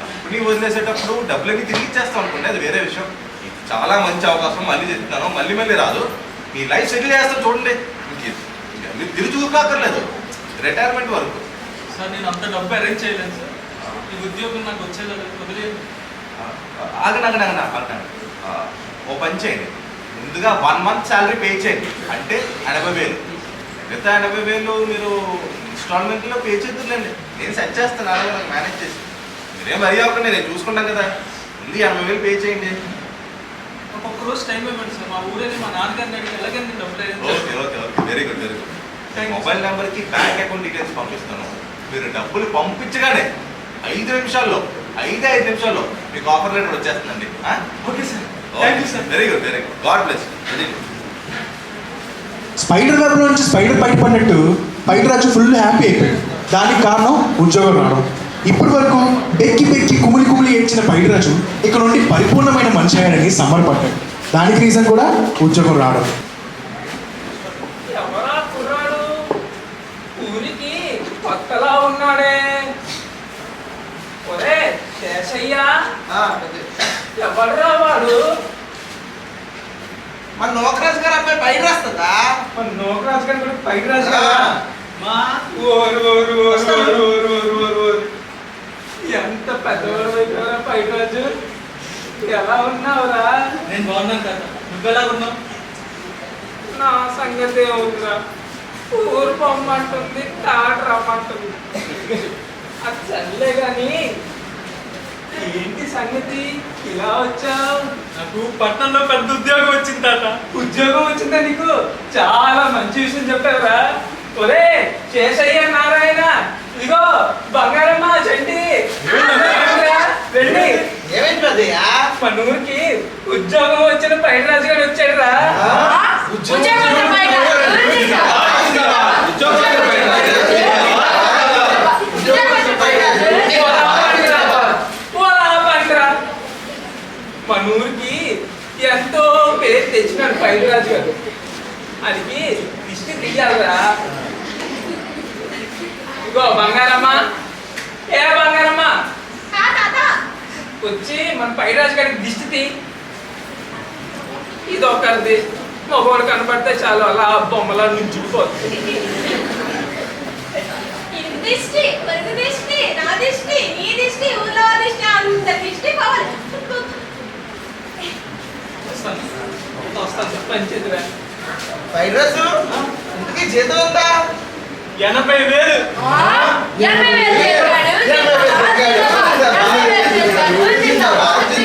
కంపెనీ వదిలేసేటప్పుడు డబ్బులన్నీ తిరిగి ఇచ్చేస్తాం అనుకోండి, అది వేరే విషయం. ఇది చాలా మంచి అవకాశం, మళ్ళీ చెప్తాను, మళ్ళీ రాదు. మీ లైఫ్ సెటిల్ చేస్తాం చూడండి. మీరు తిరిగి చూడక్కర్లేదు రిటైర్మెంట్ వరకు. సార్ నేను అంత డబ్బు అరేంజ్ చేయలేను సార్. ఈ ఉద్యోగం నాకు వచ్చేది వదిలేదు. ఆగండి ఓ పని చేయండి, ముందుగా 1 month శాలరీ పే చేయండి, అంటే 80,000. మిగతా 80,000 మీరు ఇన్స్టాల్మెంట్లో పే చేద్దురులేండి, నేను సెట్ చేస్తాను, అలాగే నాకు మేనేజ్ చేసి. మీరేం వరి అవ్వకండి, నేను చూసుకుంటాను కదా. ముందు 80,000 పే చేయండి. ఒక్క రోజు టైం ఇవ్వండి సార్, మా ఊరేది మా నాన్నగారిని అడిగి ఎలాగండి డబ్బులు okay okay okay, very good very good. Mobile నెంబర్కి బ్యాంక్ అకౌంట్ డీటెయిల్స్ పంపిస్తాను. మీరు డబ్బులు పంపించగానే 5 నిమిషాల్లో మీకు ఆఫర్ లెటర్ వచ్చేస్తుందండి. Okay sir, thank you sir. Very good very good, God bless. Very good. Spider web నుంచి స్పైడర్ బయటపడినట్టు పైడిరాజు ఫుల్ హ్యాపీ అయిపోయాడు. దానికి కారణం ఉద్యోగం రావడం. ఇప్పటి వరకు బెక్కి కుమిలి ఏడ్చిన పైడిరాజు ఇక నుండి పరిపూర్ణమైన మనిషి అయ్యాడని సంబరపడ్డాడు. దానికి రీజన్ కూడా ఉద్యోగం రావడం. ఎవరా కుర్రాడు ఊరికి కొత్తలా ఉన్నాడే? ఒరే శేషయ్య, ఎవడరా వాడు? మన నోకరాజు గారు అబ్బాయి బయట రాస్తుందా? మన నోకరాజు గారి కూడా పైకి రాజు కదా. మా ఓరు ఎంత పెద్దవాడు అయిపోయారా పైకి రాజు. ఎలా ఉన్నావురా? నేను బాగున్నాను కదా, నువ్వెలా ఉన్నావు? నా సంగతి ఏమవుతుందా? ఊరు పొమ్మంటుంది, తాట రమ్మంటుంది. అది సర్లే కానీ ఏంటి సంగతి, ఇలా వచ్చావు? నాకు పట్టణంలో పెద్ద ఉద్యోగం వచ్చింది తాత. ఉద్యోగం వచ్చిందా నీకు? చాలా మంచి విషయం చెప్పావురా. ఒరే శేషయ్య, నారాయణ, ఇదిగో బంగారమ్మ, చంటి, రండి. ఏమైంది పెద్దయ్యా? మన ఊరికి ఉద్యోగం వచ్చిన పైడిరాజు గారు వచ్చాడు రా. మన ఊరికి ఎంతో పేరు తెచ్చినాడు పైడిరాజు గారు. అది దిష్టి తీయాలరా. ఇగో బంగారమ్మ, ఏ బంగారమ్మ, వచ్చి మన పైడిరాజు గారికి దిష్టి తీ. ఇది ఒకరిది, మగవాడు కనపడితే చాలు అలా బొమ్మలా నుంచుకుపోతుంది. దిష్టి, పొరుగు దిష్టి, నా దిష్టి, నీ దిష్టి, ఊళ్ళో దిష్టి, అంత దిష్టి కావాలి. వస్తాను మంచిదిరా. వైరస్ ఇంతకీ జీతం ఎంత? 80,000. 80,000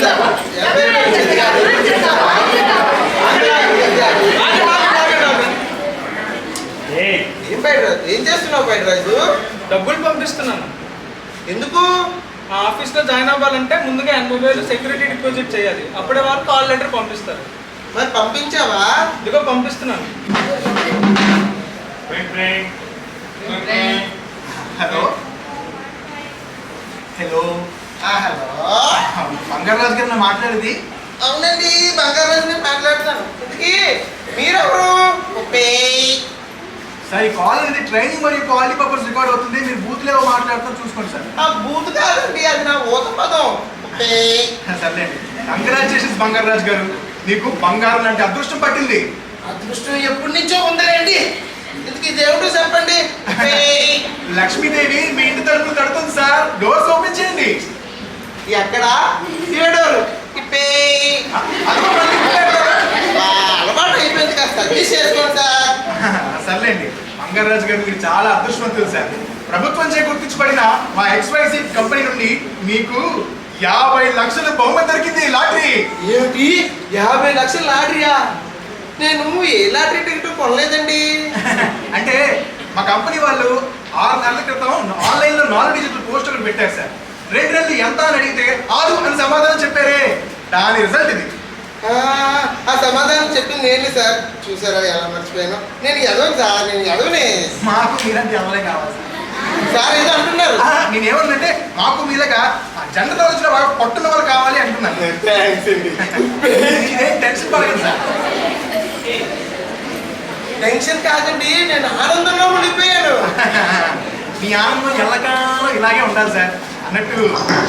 చెప్పాడు. ఏం వైరస్, ఏం చేస్తున్నావు వైరస్? డబ్బులు పంపిస్తున్నాను. ఎందుకు? ఆ ఆఫీస్లో జాయిన్ అవ్వాలంటే ముందుగా 80,000 సెక్యూరిటీ డిపాజిట్ చేయాలి. అప్పుడే వాళ్ళు కాల్ లెటర్ పంపిస్తారు. మరి పంపించావా? ఇదిగో పంపిస్తున్నాను. హలో హలో హలో, బంగారాజు గారిని మాట్లాడేది? అవునండి, బంగారాజు నేను మాట్లాడుతాను. ఇంతకీ మీరెవరు? సార్, ఈ కాల్ అనేది ట్రైనింగ్ మరియు క్వాలిటీ పర్పస్ రికార్డ్ అవుతుంది. మీరు బూత్లో మాట్లాడుతూ చూసుకోండి సార్. ఆ బూత్ కాదండి, అది నా ఊత పదం. సర్లేండి. కంగ్రాచులేషన్స్ బంగారాజు గారు, నీకు బంగారం లాంటి అదృష్టం పట్టింది. అదృష్టం ఎప్పటి నుంచో ఉందండి. ఇంతకీ దేవుడు చెప్పండి. లక్ష్మీదేవి మీ ఇంటి తలుపులు తడుతుంది సార్, డోర్స్ ఓపెన్ చేయండి. ఎక్కడ? డోర్ అలవాటు అయిపోయింది, కాస్త అడ్జస్ట్ చేసుకోండి సార్. సర్లేండి, బంగారాజు గారు మీరు చాలా అదృష్టవంతులు సార్. ప్రభుత్వం చే గుర్తించబడిన మా XYZ కంపెనీ నుండి మీకు 50 లక్షల బహుమతి దొరికింది, లాటరీ. ఏమిటి 50 లక్షల లాటరీయా? నేను ఏ లాటరీ టికెట్ కొనలేదండి. అంటే మా కంపెనీ వాళ్ళు 6 నెలల క్రితం ఆన్లైన్లో 4 డిజిటల్ పోస్టర్లు పెట్టారు సార్. 2 నెలలు ఎంత అని అడిగితే 6 అని సమాధానం చెప్పారే, దాని రిజల్ట్ ఇది. ఆ సమాధానం చెప్పింది ఏంటి సార్? చూసారా ఎలా మర్చిపోయాను. నేను ఎదవను సార్, నేను ఎదవనే. మాకు మీరంటే ఎవరే కావాలి సార్? ఏదో అంటున్నారు. నేనేమన్నంటే మాకు మీలాగా జనరల్ నాలెడ్జ్లో బాగా పట్టున్న వాళ్ళు కావాలి అంటున్నాను. Tension పడగండి sir. టెన్షన్ కాదండి, నేను ఆనందంలో ఉండిపోయాను. మీ ఆనందం ఎల్లకాలం ఇలాగే ఉండాలి సార్. అన్నట్టు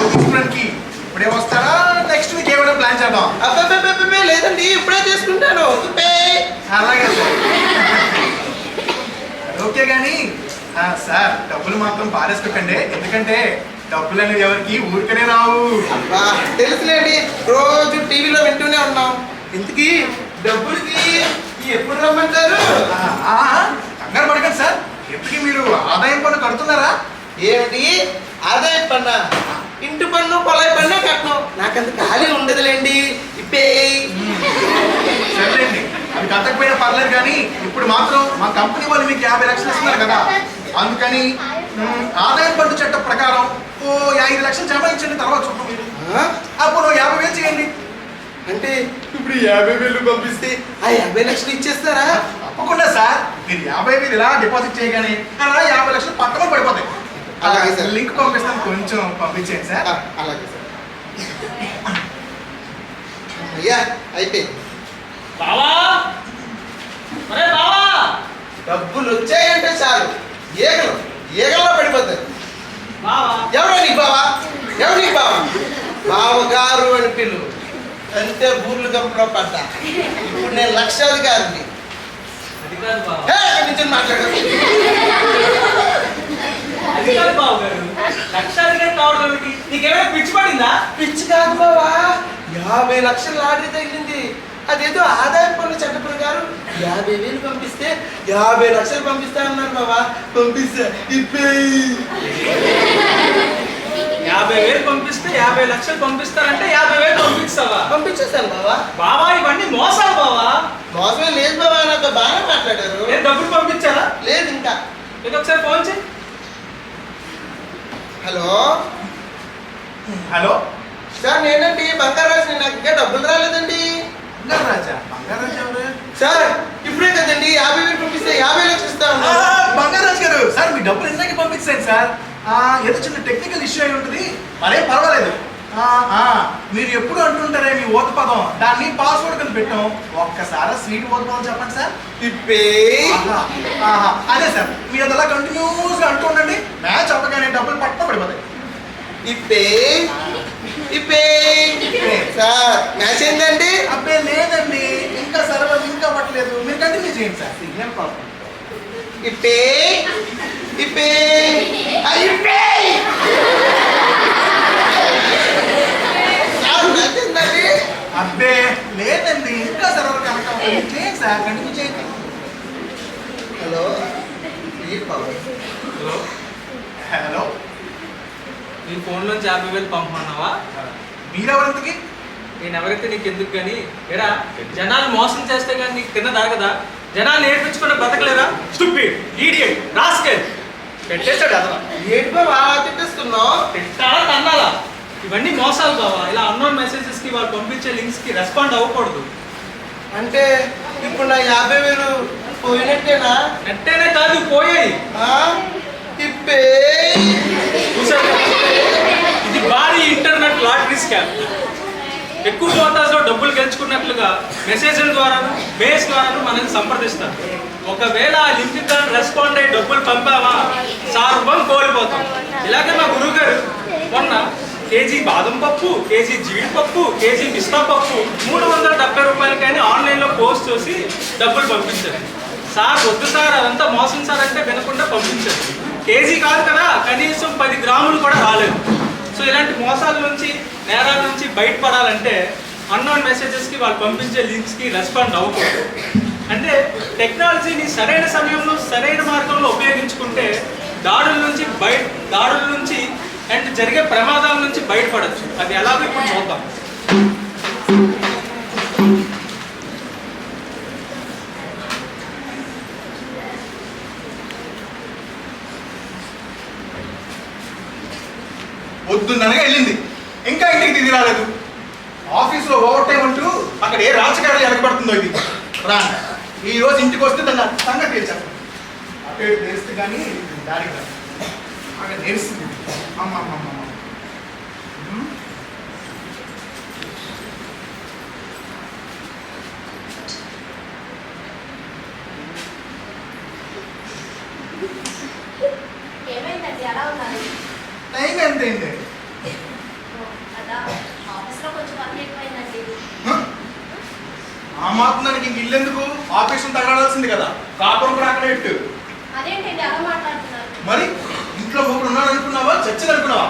చూసుకోవడానికి ఇప్పుడే వస్తారా, నెక్స్ట్ వీక్ ఏమైనా ప్లాన్ చేద్దాం? అబ్బాయి లేదండి, ఇప్పుడే తీసుకుంటాను. అలాగే సార్, ఓకే. కానీ సార్, డబ్బులు మాత్రం పారేసుకోకండి, ఎందుకంటే డబ్బులు అనేది ఎవరికి ఊరికనే రావు. అబ్బా తెలుసులేండి, రోజు టీవీలో వింటూనే ఉన్నాం. ఇంతకీ డబ్బులకి ఎప్పుడు రమ్మంటారు? కంగారు పడకండి సార్. ఎప్పటికీ మీరు ఆదాయం పన్ను కడుతున్నారా? ఏమిటి ఆదాయ పన్ను? ఇంటి పన్ను పొలాయి పన్ను కట్టను, నాకంత ఖాళీ ఉండదులేండి. ఇప్పే సరేలేండి, అది కట్టకపోయినా పర్లేదు. కానీ ఇప్పుడు మాత్రం మా కంపెనీ వాళ్ళు మీకు 50 లక్షలు ఇస్తున్నారు కదా, అందుకని ఆదాయం పన్ను చట్టం ప్రకారం ఓ 5 లక్షలు జమ ఇచ్చండి. తర్వాత చూద్దాం. మీరు అప్పుడు 50,000 చేయండి. అంటే ఇప్పుడు 50,000 పంపిస్తే ఆ 50 లక్షలు ఇచ్చేస్తారా? తప్పకుండా సార్. మీరు 50,000 ఇలా డిపాజిట్ చేయగానే అలా 50 లక్షలు పక్కన పడిపోతాయి. అలాగే సార్. లింక్ పంపిస్తాను, కొంచెం పంపించేయండి సార్. అలాగే సార్. అయ్యా అయిపోయింది. బావా, అరే బావా, డబ్బులు వచ్చాయంటే చాలు ఏగల్లో పడిపోతాయి. బావా, ఎవరో నీకు బావా? ఎవరు నీకు బావా? బావగారు అని పిలువు, అంతే బూర్లు గంపలో పడ్డా. ఇప్పుడు నేను లక్షాధికారిని. అది కాదు బావా, నిజం మాట్లాడదు. అది కాదు బావ గారు, లక్షాధికారి కావడం ఏమిటి? నీకేమైనా పిచ్చి పడిందా? పిచ్చి కాదు బావా, 50 లక్షల లాటరీ తగిలింది. అదేదో ఆదాయ పన్ను చట్ట ప్రకారం 50,000 పంపిస్తే 50 లక్షలు పంపిస్తానన్నారు బావా. పంపిస్తా. 50,000 పంపిస్తే 50 లక్షలు పంపిస్తారంటే 50,000 పంపిస్తావా? పంపించేస్తాను బావా. బావా, ఇవన్నీ మోసాలు బావా. మోసమే లేదు బావా, నాతో బాగా మాట్లాడారు. నేను డబ్బులు పంపించారా? లేదు ఇంకా. ఇది ఒకసారి ఫోన్ చేయి. హలో హలో సార్, నేనండి బంగారాజు. నాకు ఇంకా డబ్బులు రాలేదండి. బంగారాజా? బంగారాజా ఎవరు? సార్ ఇప్పుడే కదండి 50,000 పంపిస్తే 50 లక్షలు ఇస్తా ఆ, ఉన్నారు. బంగారాజు గారు, సార్ మీ డబ్బులు ఇందాక పంపించాను సార్. ఏదో చిన్న టెక్నికల్ ఇష్యూ అయి ఉంటుంది, మరేం పర్వాలేదు. మీరు ఎప్పుడు అంటుంటారే మీ ఓత పదం, దాన్ని పాస్వర్డ్ కింద పెట్టాం. ఒక్కసారి స్వీట్ ఓత పదం చెప్పండి సార్. ఇప్పే అదే సార్, మీరు అది అలా కంటిన్యూస్గా అంటూ ఉండండి. మ్యాచ్ అవ్వగానే డబ్బులు పట్ట పడిపోతాయి. ఇప్పే ఇప్పే. సార్ మ్యాచ్ ఏంటండి? అబ్బే లేదండి, ఇంకా సర్వర్ ఇంకా అవ్వట్లేదు. మీరు కంటిన్యూ చేయండి సార్. ఏం ప్రాబ్లం. ఇప్పే ఇప్పే ఇప్పే. సార్ మ్యాచ్ ఏంటండి? అబ్బే లేదండి, ఇంకా సర్వర్ కనెక్ట్ అవ్వట్లేదు. చేయండి సార్, కంటిన్యూ చేయండి. హలో ఈ పవర్. హలో హలో, నీ ఫోన్లోంచి 50,000 పంపమన్నావా? మీరెవరంతకి? నేను ఎవరైతే నీకు ఎందుకు కానీ ఎరా, జనాలు మోసం చేస్తే కానీ నీకు కింద తరగదా? జనాలు నేర్పించుకున్న బ్రతకలేదా? Stupid, idiot, rascal. పెట్టేశాడు అదలా. ఏంటి బావా తిట్టేస్తున్నావు? పెట్టాలా తన్నాలా? ఇవన్నీ మోసాలు బావా. ఇలా అన్నోన్ మెసేజెస్కి వాళ్ళు పంపించే లింక్స్కి రెస్పాండ్ అవ్వకూడదు. అంటే ఇప్పుడు నా 50,000 పోయినట్టేనా? నెట్టేనే కాదు, పోయాయి. ఇప్పే చూసారు, ఇది భారీ ఇంటర్నెట్ లాటరీ స్కామ్. ఎక్కువ మోతాదులో డబ్బులు గెలుచుకున్నట్లుగా మెసేజ్ల ద్వారాను మెయిల్స్ ద్వారాను మనల్ని సంప్రదిస్తారు. ఒకవేళ ఆ లింక్ కానీ రెస్పాండ్ అయ్యి డబ్బులు పంపామా సర్వం కోల్పోతాం. ఇలాగే మా గురువు గారు మొన్న కేజీ బాదం పప్పు, కేజీ జీడిపప్పు, కేజీ పిస్తా పప్పు 370 రూపాయలకైనా ఆన్లైన్లో పోస్ట్ చేసి డబ్బులు పంపించారు. సార్ వద్దు సార్, అదంతా మోసం సార్ అంటే వినకుండా పంపించారు. కేజీ కాదు కదా, కనీసం 10 గ్రాములు కూడా రాలేదు. సో ఇలాంటి మోసాల నుంచి, నేరాల నుంచి బయటపడాలంటే అన్నోన్ మెసేజెస్కి వాళ్ళు పంపించే లింక్స్కి రెస్పాండ్ అవ్వకూడదు. అంటే టెక్నాలజీని సరైన సమయంలో సరైన మార్గంలో ఉపయోగించుకుంటే దాడుల నుంచి అండ్ జరిగే ప్రమాదాల నుంచి బయటపడచ్చు. అది ఎలాగో ఇప్పుడు చూద్దాం. పొద్దున్ననగా వెళ్ళింది, ఇంకా ఇంటికి తిరిగి రాలేదు. ఆఫీస్లో ఓవర్ టైం అంటూ అక్కడ ఏ రాజకార్యం ఎలకబడుతుందో ఇది రా. ఈ రోజు ఇంటికి వస్తే దాన్ని సంగతి తెలిసాను. అటు తెలిస్తే కానీ దానికి రాదు. బాగా నేర్స్తుంది. అమ్మమ్మమ్మ ఏమైందండి అలా ఉన్నారు? టైం ఎంత అయింది? అదా ఆఫీస్లో కొంచెం వర్క్ ఎక్కువైందండి. ఆ మాత్రం దానికి ఇంక ఇల్లెందుకు? ఆఫీస్ తగలాడాల్సింది కదా, కాపురం కూడా అక్కడే ఇట్టు. అదేంటండి అలా మాట్లాడుతున్నారు? మరి ఇంత ఇంట్లో మొగుడు ఉన్నాడు అనుకున్నావా, చచ్చింది అనుకున్నావా?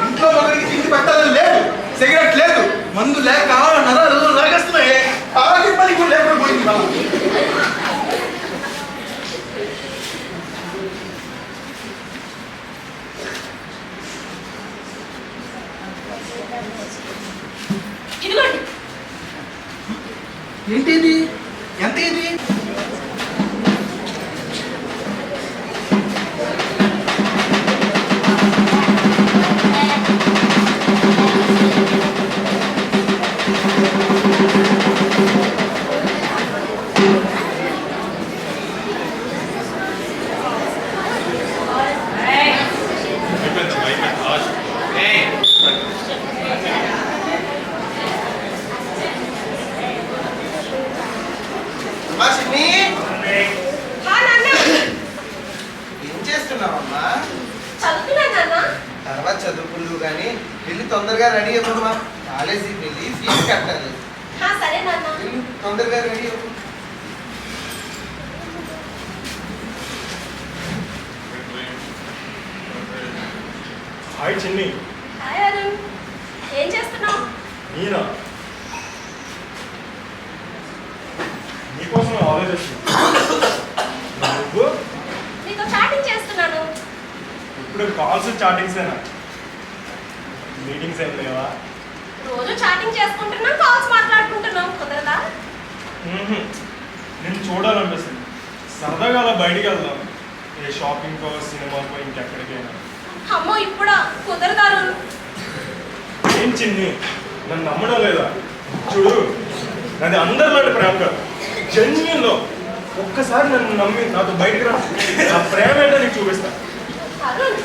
ఇంట్లో మొగుడికి తిండి పెట్టాలని లేదు, సిగరెట్ లేదు, మందు లేక నరాలు లాగేస్తున్నాయి. ఆగి పని కూడా లేకుండా పోయింది బాబు. ఇదిగోండి. ఏంటిది? ఎంత ఇది? అమ్మా సిన్ని, హా నాన్న, ఏం చేస్తున్నావమ్మా? చదువుతున్నా నాన్న. తర్వాత చదువుకుందు కానీ వెళ్ళి తొందరగా రెడీ అవ్వమ్మా. కాలేజీకి వెళ్ళి ఫీజు కట్టాలి. హా సరే నాన్న. వెళ్ళు, తొందరగా రెడీ అవ్వు. హాయ్ చిన్ని. హాయ్ అరుణ్, ఏం చేస్తున్నావు? నేనా నీకోసం ఆలోచిస్తున్నా. నువ్వు నీతో చాటింగ్ చేస్తున్నాను. ఇప్పుడు కాల్స్ చాటింగ్సేనా? మీటింగ్స్ ఏం లేవా? రోజు చాటింగ్ చేసుకుంటున్నాం, కాల్స్ మాట్లాడుకుంటున్నాం. కుదరదా? నేను చూడాలనిపిస్తుంది. సరదాగా అలా బయటికి వెళ్దాం, ఏ షాపింగ్కో సినిమాకో ఇంకెక్కడికైనా. అమ్మో ఇప్పుడా? కుదరదా అరుణ్? ఏం చిన్ని, నన్ను నమ్మడం లేదా? చూడు, నాది అందరిలాంటి ప్రేమ కాదు, జెన్యూన్లో. ఒక్కసారి నన్ను నమ్మి నాతో బయటికి రా, నా ప్రేమ ఏంటో నీకు చూపిస్తా. అరుణ్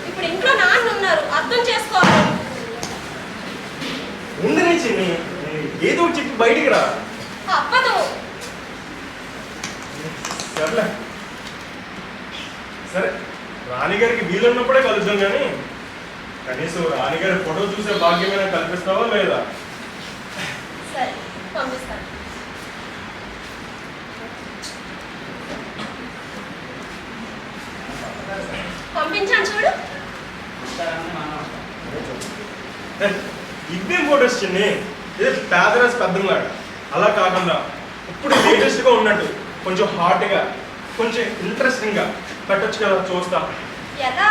ఇప్పుడు ఇంట్లో నాన్న ఉన్నారు, అర్థం చేసుకోవాలి. ఉండని చిన్ని, ఏదో ఒకటి చెప్పి బయటికి రా. అవ్వదు. సర్లే, సరే, రాణిగారికి వీలున్నప్పుడే కలుద్దాం, కానీ కనీసం రాణిగారి ఫోటో చూసే భాగ్యమైనా కల్పిస్తావా లేదా? సరే పంపిస్తాను. పంపించాను చూడు. ఇవే ఫోటోస్ చిన్ని, ఇది పేదరాజు పెద్దలాగా. అలా కాకుండా ఇప్పుడు లేటెస్ట్గా ఉన్నట్టు కొంచెం హాట్గా, కొంచెం ఇంట్రెస్టింగ్గా పెట్టచ్చు కదా, చూస్తా. ఎలా?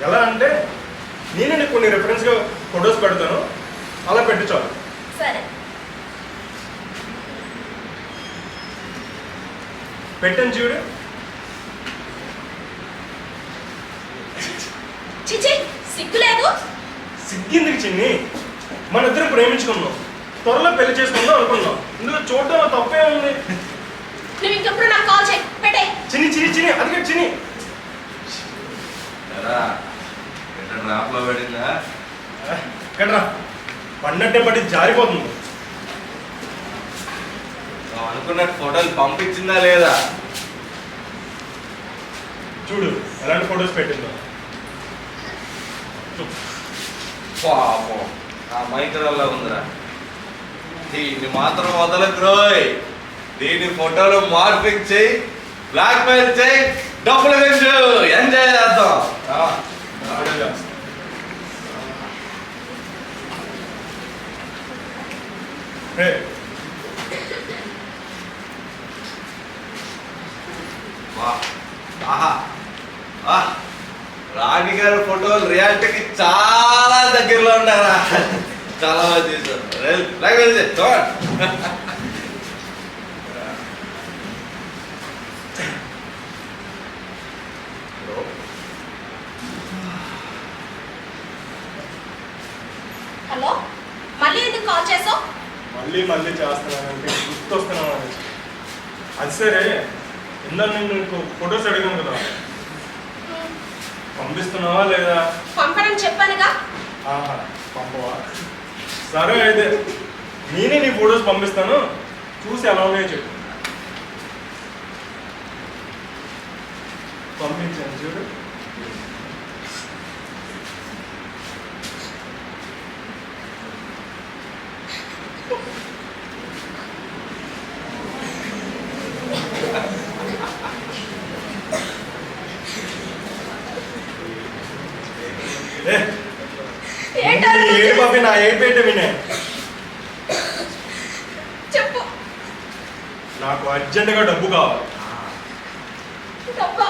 ఎలా అంటే నేనే నీకు కొన్ని రెఫరెన్స్గా ఫొటోస్ పెడతాను, అలా పెట్టు చాలు. సరే పెట్టని చూడు. చిచి, సిగ్గులేదు? సిగ్గిందికి చిన్ని, మన ఇద్దరం ప్రేమించుకున్నాం, త్వరలో పెళ్లి చేసుకుందాం అనుకున్నాం. ఇందులో చూడటంలో తప్పే ఉంది. నువ్వు ఇంకెప్పుడు నాకు కాల్ చేయి. పెట్టే. చిన్ని చిన్ని చిన్ని, అది చిన్ని. డ్రాప్లో పడిందా? కట్రా, పడినట్టే పడి జారిపోతుంది. అనుకున్నట్టు ఫోటోలు పంపించిందా లేదా? చూడు ఎలాంటి ఫొటోస్ పెట్టిందో. పాపం ఆ మైకరల్లా ఉందిరా. దీన్ని మాత్రం వదలకురోయ్. దీని ఫోటోలు మార్పింగ్ చేయి, బ్లాక్ మెయిల్ చేయి, డబ్బులు పెంచు, ఎంజాయ్ చేద్దాం. రాణి గారి ఫోటోలు రియాలిటీకి చాలా దగ్గరలో ఉన్నారా? చాలా బాగా తీసారు. హలో, మళ్ళీ ఎందుకు కాల్ చేసావు? మళ్ళీ మళ్ళీ చేస్తున్నానంటే గుర్తొస్తున్నాను అని. అది సరే, ఇందాక నేను నీకు ఫొటోస్ అడిగాను కదా, పంపిస్తున్నావా లేదా? పంపడం చెప్పానుగా. పంపవా? సరే అయితే నేనే నీ ఫొటోస్ పంపిస్తాను, చూసి ఎలా ఉన్నాయో చెప్పు. పంపించాను చూడు. బాబీ నా ఏపేట వినే. చెప్పు. నాకు అర్జెంటుగా డబ్బు కావాలి. డబ్బా?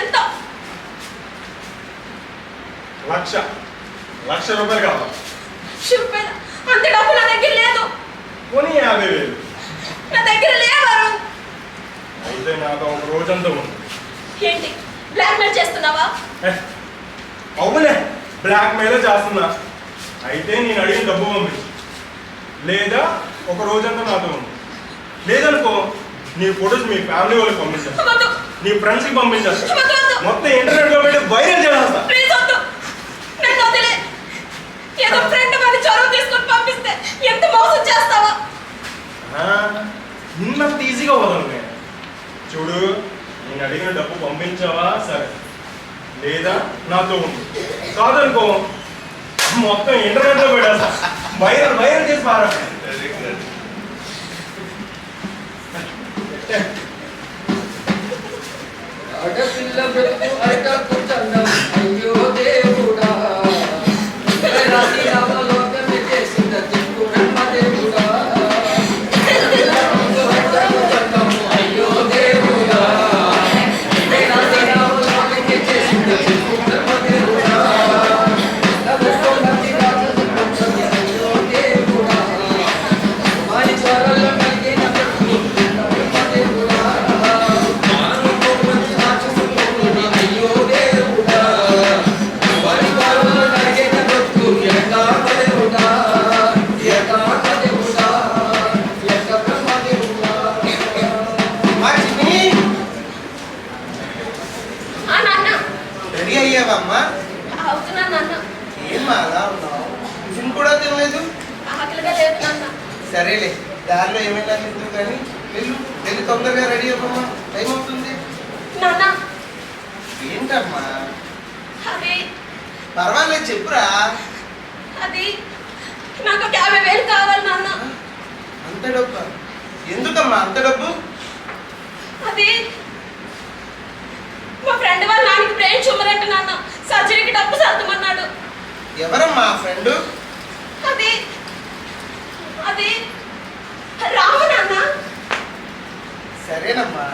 ఎంత? 1,00,000 రూపాయలు కావాలి. రూపాయలు? అంత డబ్బు నా దగ్గర లేదు. పోనీ 50,000. నా దగ్గర లేవారు. అయితే నాకు ఒక రోజంతా ఉంది. ఏంటి బ్లాక్మెయిల్ చేస్తున్నావా? అవునే, బ్లాక్ మెయిల్ చేస్తున్నా. అయితే నేను అడిగిన డబ్బు పంపించు, లేదా ఒక రోజంతా నాతో ఉంది. లేదనుకో నీ ఫొటోస్ మీ ఫ్యామిలీ వాళ్ళకి పంపించాను, వద్దు. నీ ఫ్రెండ్స్కి పంపించాను, వద్దు, వద్దు. మొత్తం ఇంటర్నెట్లో పెట్టి వైరల్ చేస్తా. ప్లీజ్ వద్దు. నన్ను వదిలే. ఏదో ఫ్రెండ్ మన చొరవ తీసుకొని పంపిస్తే ఎంత మోసం చేస్తావా? ఇంత ఈజీగా వదలను. చూడు, నేను అడిగిన డబ్బు పంపించావా సరే, లేదా నాతో ఉంది. కాదనుకో మొత్తం ఇంటర్నెట్లో పెట్టేస్తా, వైరల్ చేసి పారా. ఆడపిల్ల బ్రతుకు అరటకు చందం అయ్యో దేవుడా రామలోకమే చేసిన దిక్కు బ్రహ్మదేవుడా అయ్యో దేవుడా రామలోకమే చేసిన దిక్కు బ్రహ్మదేవుడా అయ్యో దేవుడా మాని స్వరంలో కలిగిన బ్రహ్మదేవుడా రెడీ అయ్యావమ్మా? అవుతున్నా నాన్న. ఏమ్మా అలా ఉన్నావు? టిఫిన్ కూడా తినలేదు. ఆకలిగా లేదు నాన్న. సరేలే, దారిలో ఏమైనా తింటూ కానీ వెళ్ళి తొందరగా రెడీ అవ్వమ్మా, టైం అవుతుంది. నాన్న ఏంటమ్మా? అది పర్వాలేదు చెప్పురా. అది నాకు 50,000 కావాలి నాన్న. అంత డబ్బు? ఎందుకమ్మా అంత డబ్బు? అది మా ఫ్రెండ్ వాళ్ళ నాన్నకి బ్రెయిన్ ట్యూమర్ అంట నాన్న. సర్జరీకి డబ్బు సర్దమన్నాడు. ఎవరమ్మా ఆ ఫ్రెండ్? అది అది రాము నాన్న. సరేనమ్మా,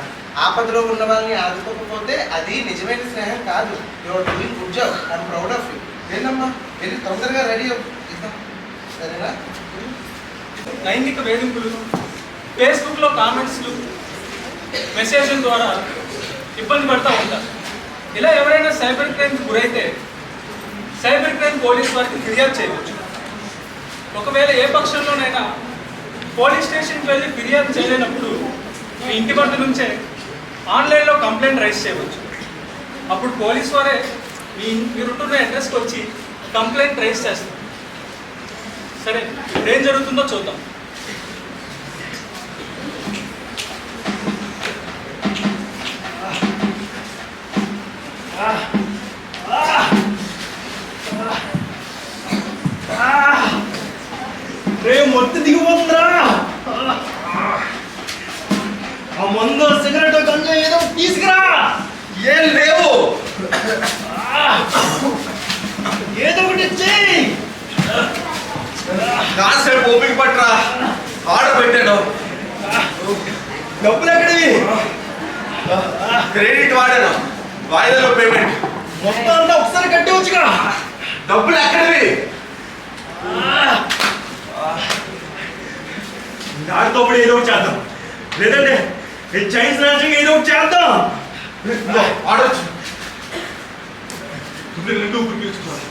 ఆపదలో ఉన్న వాళ్ళని ఆదుకోకపోతే అది నిజమైన స్నేహం కాదు. Your doing good job, I'm proud of you. ఏంటమ్మా, వెళ్ళి తొందరగా రెడీ ఇద్దాం, సరేనా? లైంగిక వేధింపులు, ఫేస్బుక్లో కామెంట్స్లు, మెసేజ్ల ద్వారా ఇబ్బంది పడుతూ ఉంటారు. ఇలా ఎవరైనా సైబర్ క్రైమ్కి గురైతే సైబర్ క్రైమ్ పోలీస్ వారికి ఫిర్యాదు చేయవచ్చు. ఒకవేళ ఏ పక్షంలోనైనా పోలీస్ స్టేషన్కి వెళ్ళి ఫిర్యాదు చేయలేనప్పుడు మీ ఇంటి వద్ద నుంచే ఆన్లైన్లో కంప్లైంట్ రైజ్ చేయవచ్చు. అప్పుడు పోలీస్ వారే మీరుంటున్న అడ్రస్కి వచ్చి కంప్లైంట్ రైజ్ చేస్తారు. సరే, ఏం జరుగుతుందో చూద్దాం. మొత్తం దిగిపోతుందిరా. ఆ మందు సిగరెట్ గంజా ఏదో తీసుకురా. ఏం లేవు, ఏదో ఒకటి చెయ్యి. కాసేపు ఓపిక పట్టరా, ఆర్డర్ పెట్టాను. డబ్బులు ఎక్కడివి? క్రెడిట్ వాడాను, వాయిదాలో పేమెంట్. మొత్తం అంతా ఒకసారి కట్టవచ్చుగా. డబ్బులు ఎక్కడివి? దాంతో కూడా ఏదో ఒకటి చేద్దాం, లేదంటే చైన్ స్నాచింగ్ ఏదో ఒకటి చేద్దాం. ఆర్డర్ రెండు ఊపిరి పీల్చుకోవాలి.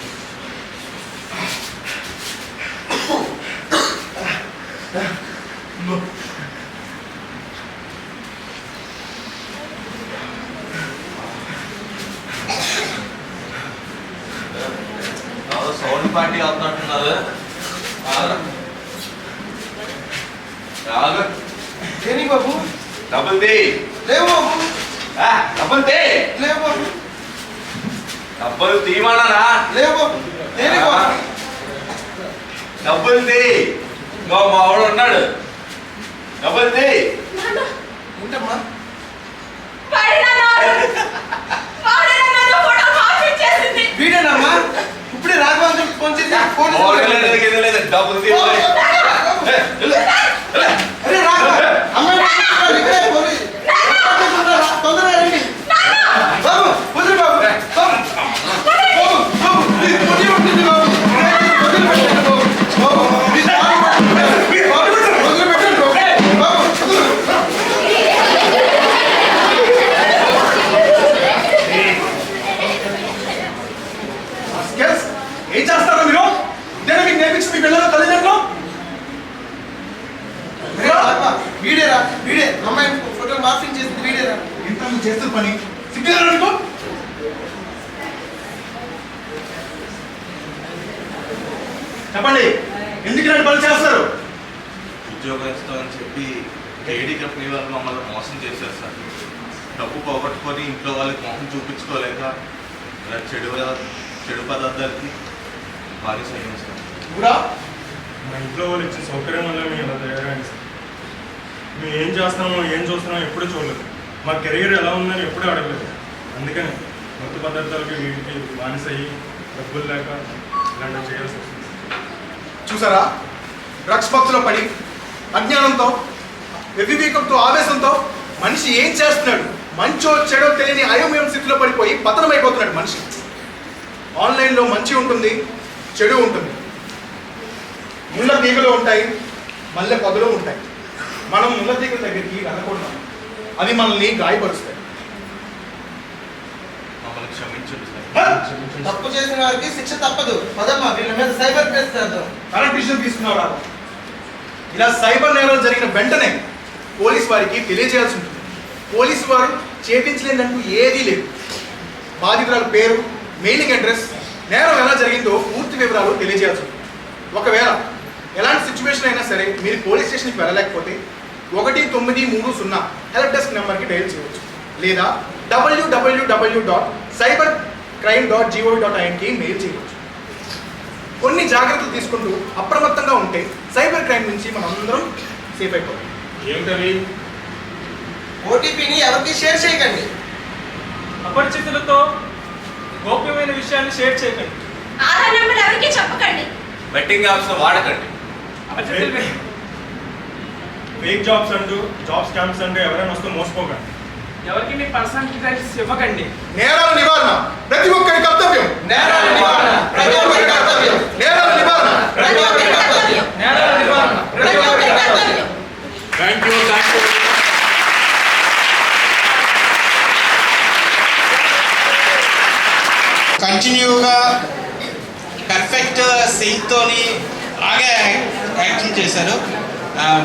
Sound party అవుతున్నట్టున్నారు. దేని బాబు? డబ్బులు దే. లేవు బాబు. డబ్బులు దే. లేవు బాబు. డబ్బులు తీయమన్నానా? లేవు బాబు. దేని బాబు? డబ్బులు దే. మా వాడు ఉన్నాడు, డబ్బులు దే. ఏంటమ్మా? వీడేనమ్మా. ఇప్పుడే రాఘవాంశం ఫోన్ చేసి ఫోన్ డబ్బులు తీయాలి. అరే రా అమ్మాయి ఇక్కడే పోలీస్ తొందరగా రండి బాబు వదిలి బాబు బాబు బాబు బాబు ఇది పొడి ఉంటుంది బాబు వదిలి పెట్టండి బాబు బాబు ఇది వదిలి పెట్టండి బాబు బాబు ఏం చేస్తారో మీరు? నేను మీకు నేర్పించి మీ పిల్లలు తల్లిదండ్రులు వీడేరా వీడే అమ్మాయి ఫోటోలు మార్ఫింగ్ చేసింది వీడేరా ఇంత నువ్వు చేస్తున్న పని సిగ్గులేదా నీకు? చెప్పండి, ఎందుకు ఇలాంటి పని చేస్తారు? ఉద్యోగం ఇస్తామని చెప్పి కేడీ కంపెనీ వాళ్ళు మమ్మల్ని మోసం చేశారు సార్. డబ్బు పోగొట్టుకొని ఇంట్లో వాళ్ళకి మొహం చూపించుకోలేక ఇలా చెడు పదార్థాలకి బానిస అయ్యాం సార్. కూడా మా ఇంట్లో వాళ్ళు ఇచ్చే సౌకర్యం వల్ల మేము ఇలా తయారైంది సార్. మేము ఏం చేస్తున్నామో ఏం చూస్తున్నామో ఎప్పుడూ చూడలేదు. మా కెరీర్ ఎలా ఉందని ఎప్పుడూ అడగలేదు. అందుకని మత్తు పదార్థాలకి వీటికి బానిస అయ్యి డబ్బులు లేక ఇలాంటివి చేయాల్సి వస్తుంది. చూసారా, డ్రగ్స్ భక్తులో పడి అజ్ఞానంతో వివేకంతో ఆవేశంతో మనిషి ఏం చేస్తున్నాడు, మంచో చెడో తెలియని అయోమయం స్థితిలో పడిపోయి పతనమైపోతున్నాడు మనిషి. ఆన్లైన్లో మంచి ఉంటుంది, చెడు ఉంటుంది, ముళ్ళ తీగలు ఉంటాయి, మల్లె పొదలు ఉంటాయి. మనం ముళ్ళ తీగల దగ్గరికి వెళ్ళకూడదు, అవి మనల్ని గాయపరుస్తాయి. మమ్మల్ని క్షమించండి సార్. తప్పు చేసిన వారికి శిక్ష తప్పదు. పదమ్మా వీళ్ళ మీద సైబర్ కేసు చేద్దాం. కరెక్ట్ డిసిషన్ తీసుకున్నారా? ఇలా సైబర్ నేరాలు జరిగిన వెంటనే పోలీస్ వారికి తెలియజేయాల్సి ఉంటుంది. పోలీసు వారు చేపించలేదంటూ ఏదీ లేదు. బాధితురాల పేరు, మెయిలింగ్ అడ్రస్, నేరం ఎలా జరిగిందో పూర్తి వివరాలు తెలియజేయాల్సి ఉంటుంది. ఒకవేళ ఎలాంటి సిచ్యువేషన్ అయినా సరే మీరు పోలీస్ స్టేషన్కి వెళ్ళలేకపోతే 1930 హెల్ప్ డెస్క్ నెంబర్కి డయల్ చేయవచ్చు, లేదా www.cybercrime.gov.in మెయిల్ చేయవచ్చు. కొన్ని జాగ్రత్తలు తీసుకుంటూ అప్రమత్తంగా ఉంటే సైబర్ క్రైమ్ నుంచి మనం అందరం సేఫ్ అయిపోతాం. ఏమిటవి? ఓటీపీని ఎవరికి షేర్ చేయకండి. అపరిచితులతో గోప్యమైన విషయాన్ని షేర్ చేయకండి. ఆధార్ నెంబర్ ఎవరికి చెప్పకండి. బెట్టింగ్ యాప్స్ వాడకండి. ఫేక్ జాబ్స్ అంటూ జాబ్ స్కామ్స్ అంటూ ఎవరైనా వస్తే మోసపోకండి. ఎవరికి మీ పర్సనల్ డీటెయిల్స్ ఇవ్వకండి. నేరాల నివారణ ప్రతి ఒక్కరి కర్తవ్యం. నేరాల నివారణ ప్రతి ఒక్కరి కర్తవ్యం. నేరాల నివారణ ప్రతి ఒక్కరి కర్తవ్యం. నేరాల నివారణ ప్రతి ఒక్కరి కర్తవ్యం. Thank you. కంటిన్యూగా పర్ఫెక్ట్ సింక్తోని బాగా యాక్టింగ్ చేశారు.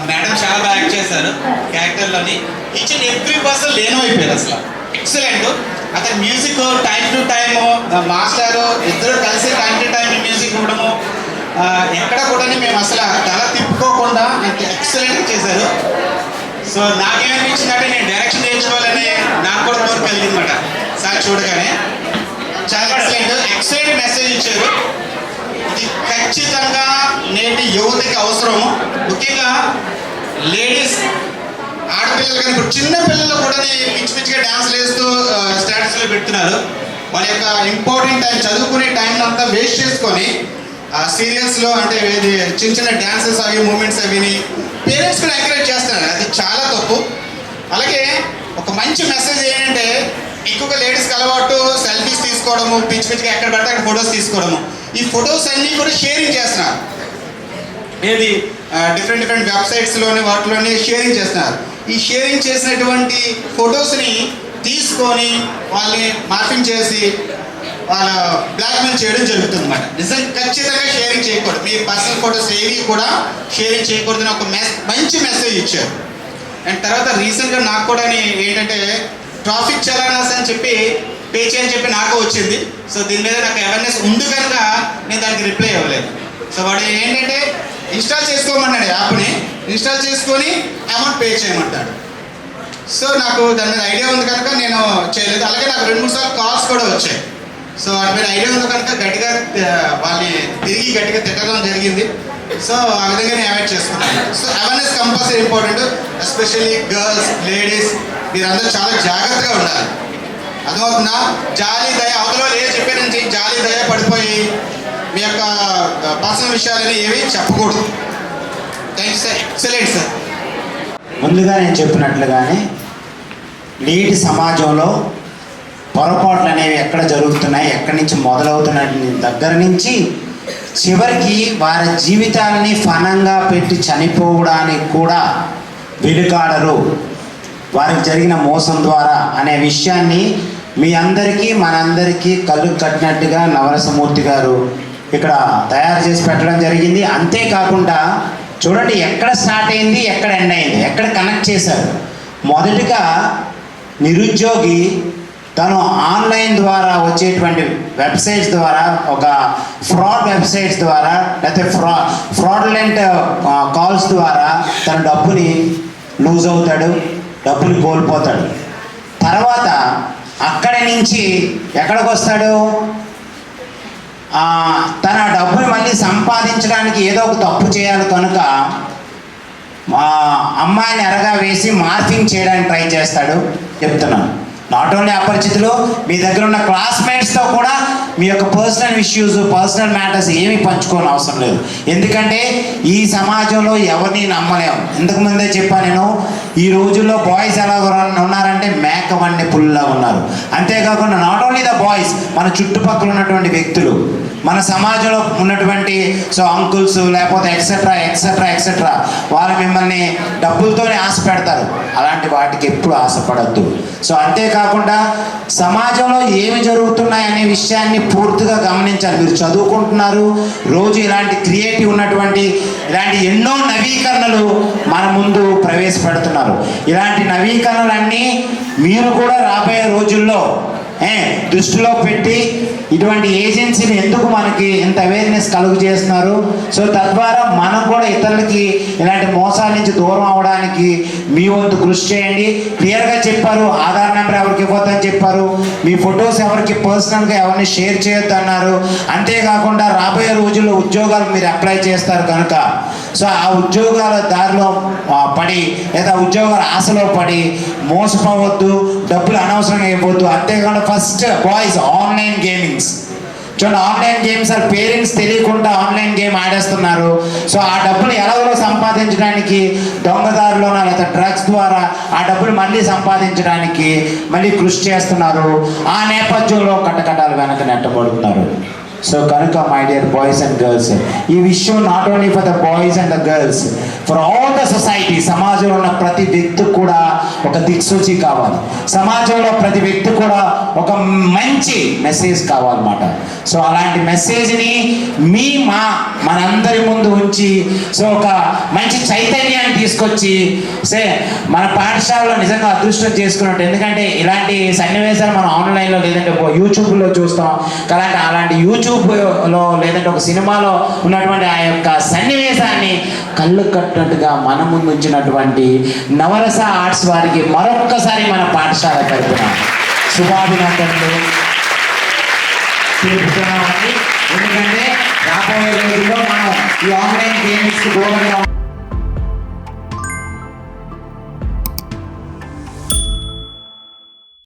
మేడం చాలా బాగా యాక్ట్ చేశారు క్యారెక్టర్లోని. ఈచ్ అండ్ ఎవ్రీ పర్సన్ లేనమైపోయారు అసలు. ఎక్సలెంట్. అతని మ్యూజిక్ టైం టు టైము, మాస్టారు ఇద్దరు కలిసి టైం టు టైం మ్యూజిక్ ఇవ్వడము, ఎక్కడ కూడా మేము అసలు తల తిప్పుకోకుండా ఎక్సలెంట్ చేశారు. సో నాకేమనిపించిందంటే నేను డైరెక్షన్ నేర్చుకోవాలని నాకు కూడా కోరిక కలిగిందన్నమాట సార్ చూడగానే. చాలా ఎక్సలెంట్ మెసేజ్ ఇచ్చారు. ఇది ఖచ్చితంగా నేటి యువతకి అవసరము. ముఖ్యంగా లేడీస్, ఆడపిల్లలు కానీ ఇప్పుడు చిన్న పిల్లలు కూడా పిచ్చి పిచ్చిగా డ్యాన్స్లు వేస్తూ స్టాటస్లో పెడుతున్నారు. వాళ్ళ యొక్క ఇంపార్టెంట్ టైం, చదువుకునే టైం అంతా వేస్ట్ చేసుకొని సీరియల్స్లో అంటే చిన్న చిన్న డ్యాన్సెస్ అవి మూమెంట్స్ అవిని పేరెంట్స్ కూడా ఎంకరేజ్ చేస్తున్నారు. అది చాలా తప్పు. అలాగే ఒక మంచి మెసేజ్ ఏంటంటే ఎక్కువగా లేడీస్కి అలవాటు సెల్ఫీస్ తీసుకోవడము, పిచ్చి పిచ్చిగా ఎక్కడ పడితే అక్కడ ఫొటోస్ తీసుకోవడము. ఈ ఫొటోస్ అన్నీ కూడా షేరింగ్ చేస్తున్నారు. ఏది డిఫరెంట్ వెబ్సైట్స్లోని వాటిలోనే షేరింగ్ చేస్తున్నారు. ఈ షేరింగ్ చేసినటువంటి ఫొటోస్ని తీసుకొని వాళ్ళని మార్ఫింగ్ చేసి వాళ్ళ బ్లాక్మెయిల్ చేయడం జరుగుతుంది అన్నమాట. నిజంగా ఖచ్చితంగా షేరింగ్ చేయకూడదు. మీ పర్సనల్ ఫొటోస్ ఏవి కూడా షేరింగ్ చేయకూడదని ఒక మంచి మెసేజ్ ఇచ్చారు. అండ్ తర్వాత రీసెంట్గా నాకు కూడా ఏంటంటే ట్రాఫిక్ చలానాస్ అని చెప్పి పే చేయని చెప్పి నాకు వచ్చింది. సో దీని మీద నాకు అవేర్నెస్ ఉంది కనుక నేను దానికి రిప్లై ఇవ్వలేదు. సో వాడు ఏంటంటే ఇన్స్టాల్ చేసుకోమన్నాడు, యాప్ని ఇన్స్టాల్ చేసుకొని అమౌంట్ పే చేయమంటాడు. సో నాకు దాని మీద ఐడియా ఉంది కనుక నేను చేయలేదు. అలాగే నాకు 2-3 సార్లు కాల్స్ కూడా వచ్చాయి. సో వాటి మీద ఐడియా ఉంది కనుక గట్టిగా వాళ్ళని తిరిగి గట్టిగా తిట్టడం జరిగింది. సో ఆ విధంగా నేను అవాయిడ్ చేసుకున్నాను. So awareness compulsory important. Especially girls, ladies మీరందరూ చాలా జాగ్రత్తగా ఉండాలి. అర్థమవుతుందా? జాలి దయ అవతల ఏ చెప్పారని జాలి దయ పడిపోయి మీ యొక్క పర్సనల్ విషయాలని ఏవి చెప్పకూడదు. Thank you sir. Excellent sir. ముందుగా నేను చెప్పినట్లుగానే నేటి సమాజంలో పొరపాట్లు అనేవి ఎక్కడ జరుగుతున్నాయి, ఎక్కడి నుంచి మొదలవుతున్నాయి దగ్గర నుంచి చివరికి వారి జీవితాలని ఫనంగా పెట్టి చనిపోవడానికి కూడా వెనుకాడరు వారికి జరిగిన మోసం ద్వారా అనే విషయాన్ని మీ అందరికీ మనందరికీ కళ్ళు కట్టినట్టుగా నవరసమూర్తి గారు ఇక్కడ తయారు చేసి పెట్టడం జరిగింది. అంతేకాకుండా చూడండి ఎక్కడ స్టార్ట్ అయింది, ఎక్కడ ఎండ్ అయింది, ఎక్కడ కనెక్ట్ చేశారు. మొదటిగా నిరుద్యోగి తను ఆన్లైన్ ద్వారా వచ్చేటువంటి వెబ్సైట్స్ ద్వారా, ఒక ఫ్రాడ్ వెబ్సైట్స్ ద్వారా, లేకపోతే ఫ్రాడ్లెంట్ కాల్స్ ద్వారా తన డబ్బుని లూజ్ అవుతాడు, డబ్బుని కోల్పోతాడు. తర్వాత అక్కడి నుంచి ఎక్కడికి వస్తాడు, తన డబ్బుని మళ్ళీ సంపాదించడానికి ఏదో ఒక తప్పు చేయాలి కనుక అమ్మాయిని ఎరగా వేసి మార్ఫింగ్ చేయడానికి ట్రై చేస్తాడు. చెప్తున్నాను, నాట్ ఓన్లీ అపరిచితులు, మీ దగ్గర ఉన్న క్లాస్మేట్స్తో కూడా మీ యొక్క పర్సనల్ ఇష్యూస్, పర్సనల్ మ్యాటర్స్ ఏమీ పంచుకోని అవసరం లేదు. ఎందుకంటే ఈ సమాజంలో ఎవరిని నమ్మలేము. ఇంతకుముందే చెప్పాను నేను, ఈ రోజుల్లో బాయ్స్ ఎలా ఉన్నారంటే మేకవన్నీ పుల్లా ఉన్నారు. అంతేకాకుండా నాట్ ఓన్లీ ద బాయ్స్, మన చుట్టుపక్కల ఉన్నటువంటి వ్యక్తులు, మన సమాజంలో ఉన్నటువంటి అంకుల్స్ లేకపోతే ఎక్సెట్రా ఎక్సెట్రా ఎక్సెట్రా వాళ్ళు మిమ్మల్ని డబ్బులతోనే ఆశ పెడతారు. అలాంటి వాటికి ఎప్పుడు ఆశపడద్దు. అంతేకాకుండా సమాజంలో ఏమి జరుగుతున్నాయి అనే విషయాన్ని పూర్తిగా గమనించాలి. మీరు చదువుకుంటున్నారు, రోజు ఇలాంటి క్రియేటివ్ ఉన్నటువంటి ఇలాంటి ఎన్నో నవీకరణలు మన ముందు ప్రవేశపెడుతున్నారు. ఇలాంటి నవీకరణలన్నీ మీరు కూడా రాబోయే రోజుల్లో దృష్టిలో పెట్టి ఇటువంటి ఏజెన్సీని ఎందుకు మనకి ఎంత అవేర్నెస్ కలుగు చేస్తున్నారు. తద్వారా మనం కూడా ఇతరులకి ఇలాంటి మోసాల నుంచి దూరం అవడానికి మీ వంతు కృషి చేయండి. క్లియర్గా చెప్పారు, ఆధార్ నెంబర్ ఎవరికి ఇవ్వద్దని చెప్పారు, మీ ఫొటోస్ ఎవరికి పర్సనల్గా ఎవరిని షేర్ చేయొద్దు అన్నారు. అంతేకాకుండా రాబోయే రోజుల్లో ఉద్యోగాలు మీరు అప్లై చేస్తారు కనుక ఆ ఉద్యోగాల దారిలో పడి లేదా ఉద్యోగాల ఆశలో పడి మోసపోవద్దు, డబ్బులు అనవసరంగా ఇవ్వద్దు. అంతేకాకుండా ఫస్ట్ బాయ్స్ ఆన్లైన్ గేమింగ్స్ చూడండి, ఆన్లైన్ గేమ్స్ పేరెంట్స్ తెలియకుండా ఆన్లైన్ గేమ్ ఆడేస్తున్నారు. ఆ డబ్బులు ఎలాగో సంపాదించడానికి దొంగదారులోన లేదా డ్రగ్స్ ద్వారా ఆ డబ్బులు మళ్ళీ సంపాదించడానికి మళ్ళీ కృషి చేస్తున్నారు. ఆ నేపథ్యంలో కట్టకట్టాలు వెనక నెట్టబడుతున్నారు. కనుక my dear boys and girls, ఈ విషయం not only for the boys and the girls, for all the society. సమాజంలో ఉన్న ప్రతి వ్యక్తి కూడా ఒక దిక్సూచి కావాలి. సమాజంలో ప్రతి వ్యక్తి కూడా ఒక మంచి మెసేజ్ కావాలన్నమాట. అలాంటి మెసేజ్ని మనందరి ముందు ఉంచి ఒక మంచి చైతన్యాన్ని తీసుకొచ్చి మన పాఠశాలలో నిజంగా అదృష్టం చేసుకున్నట్టు. ఎందుకంటే ఇలాంటి సన్నివేశాలు మనం ఆన్లైన్లో లేదంటే యూట్యూబ్లో చూస్తాం. అలాంటి యూట్యూబ్లో లేదంటే ఒక సినిమాలో ఉన్నటువంటి ఆ యొక్క సన్నివేశాన్ని కళ్ళు కట్టినట్టుగా మన ముందు ఉంచినటువంటి నవరస ఆర్ట్స్ వారికి మరొక్కసారి మన పాఠశాల తరపున శుభాభినందనలు తెలుపుతున్నామని. ఎందుకంటే రాబోయే రోజుల్లో మనం ఈ ఆన్లైన్ గేమ్స్కి దూరంగా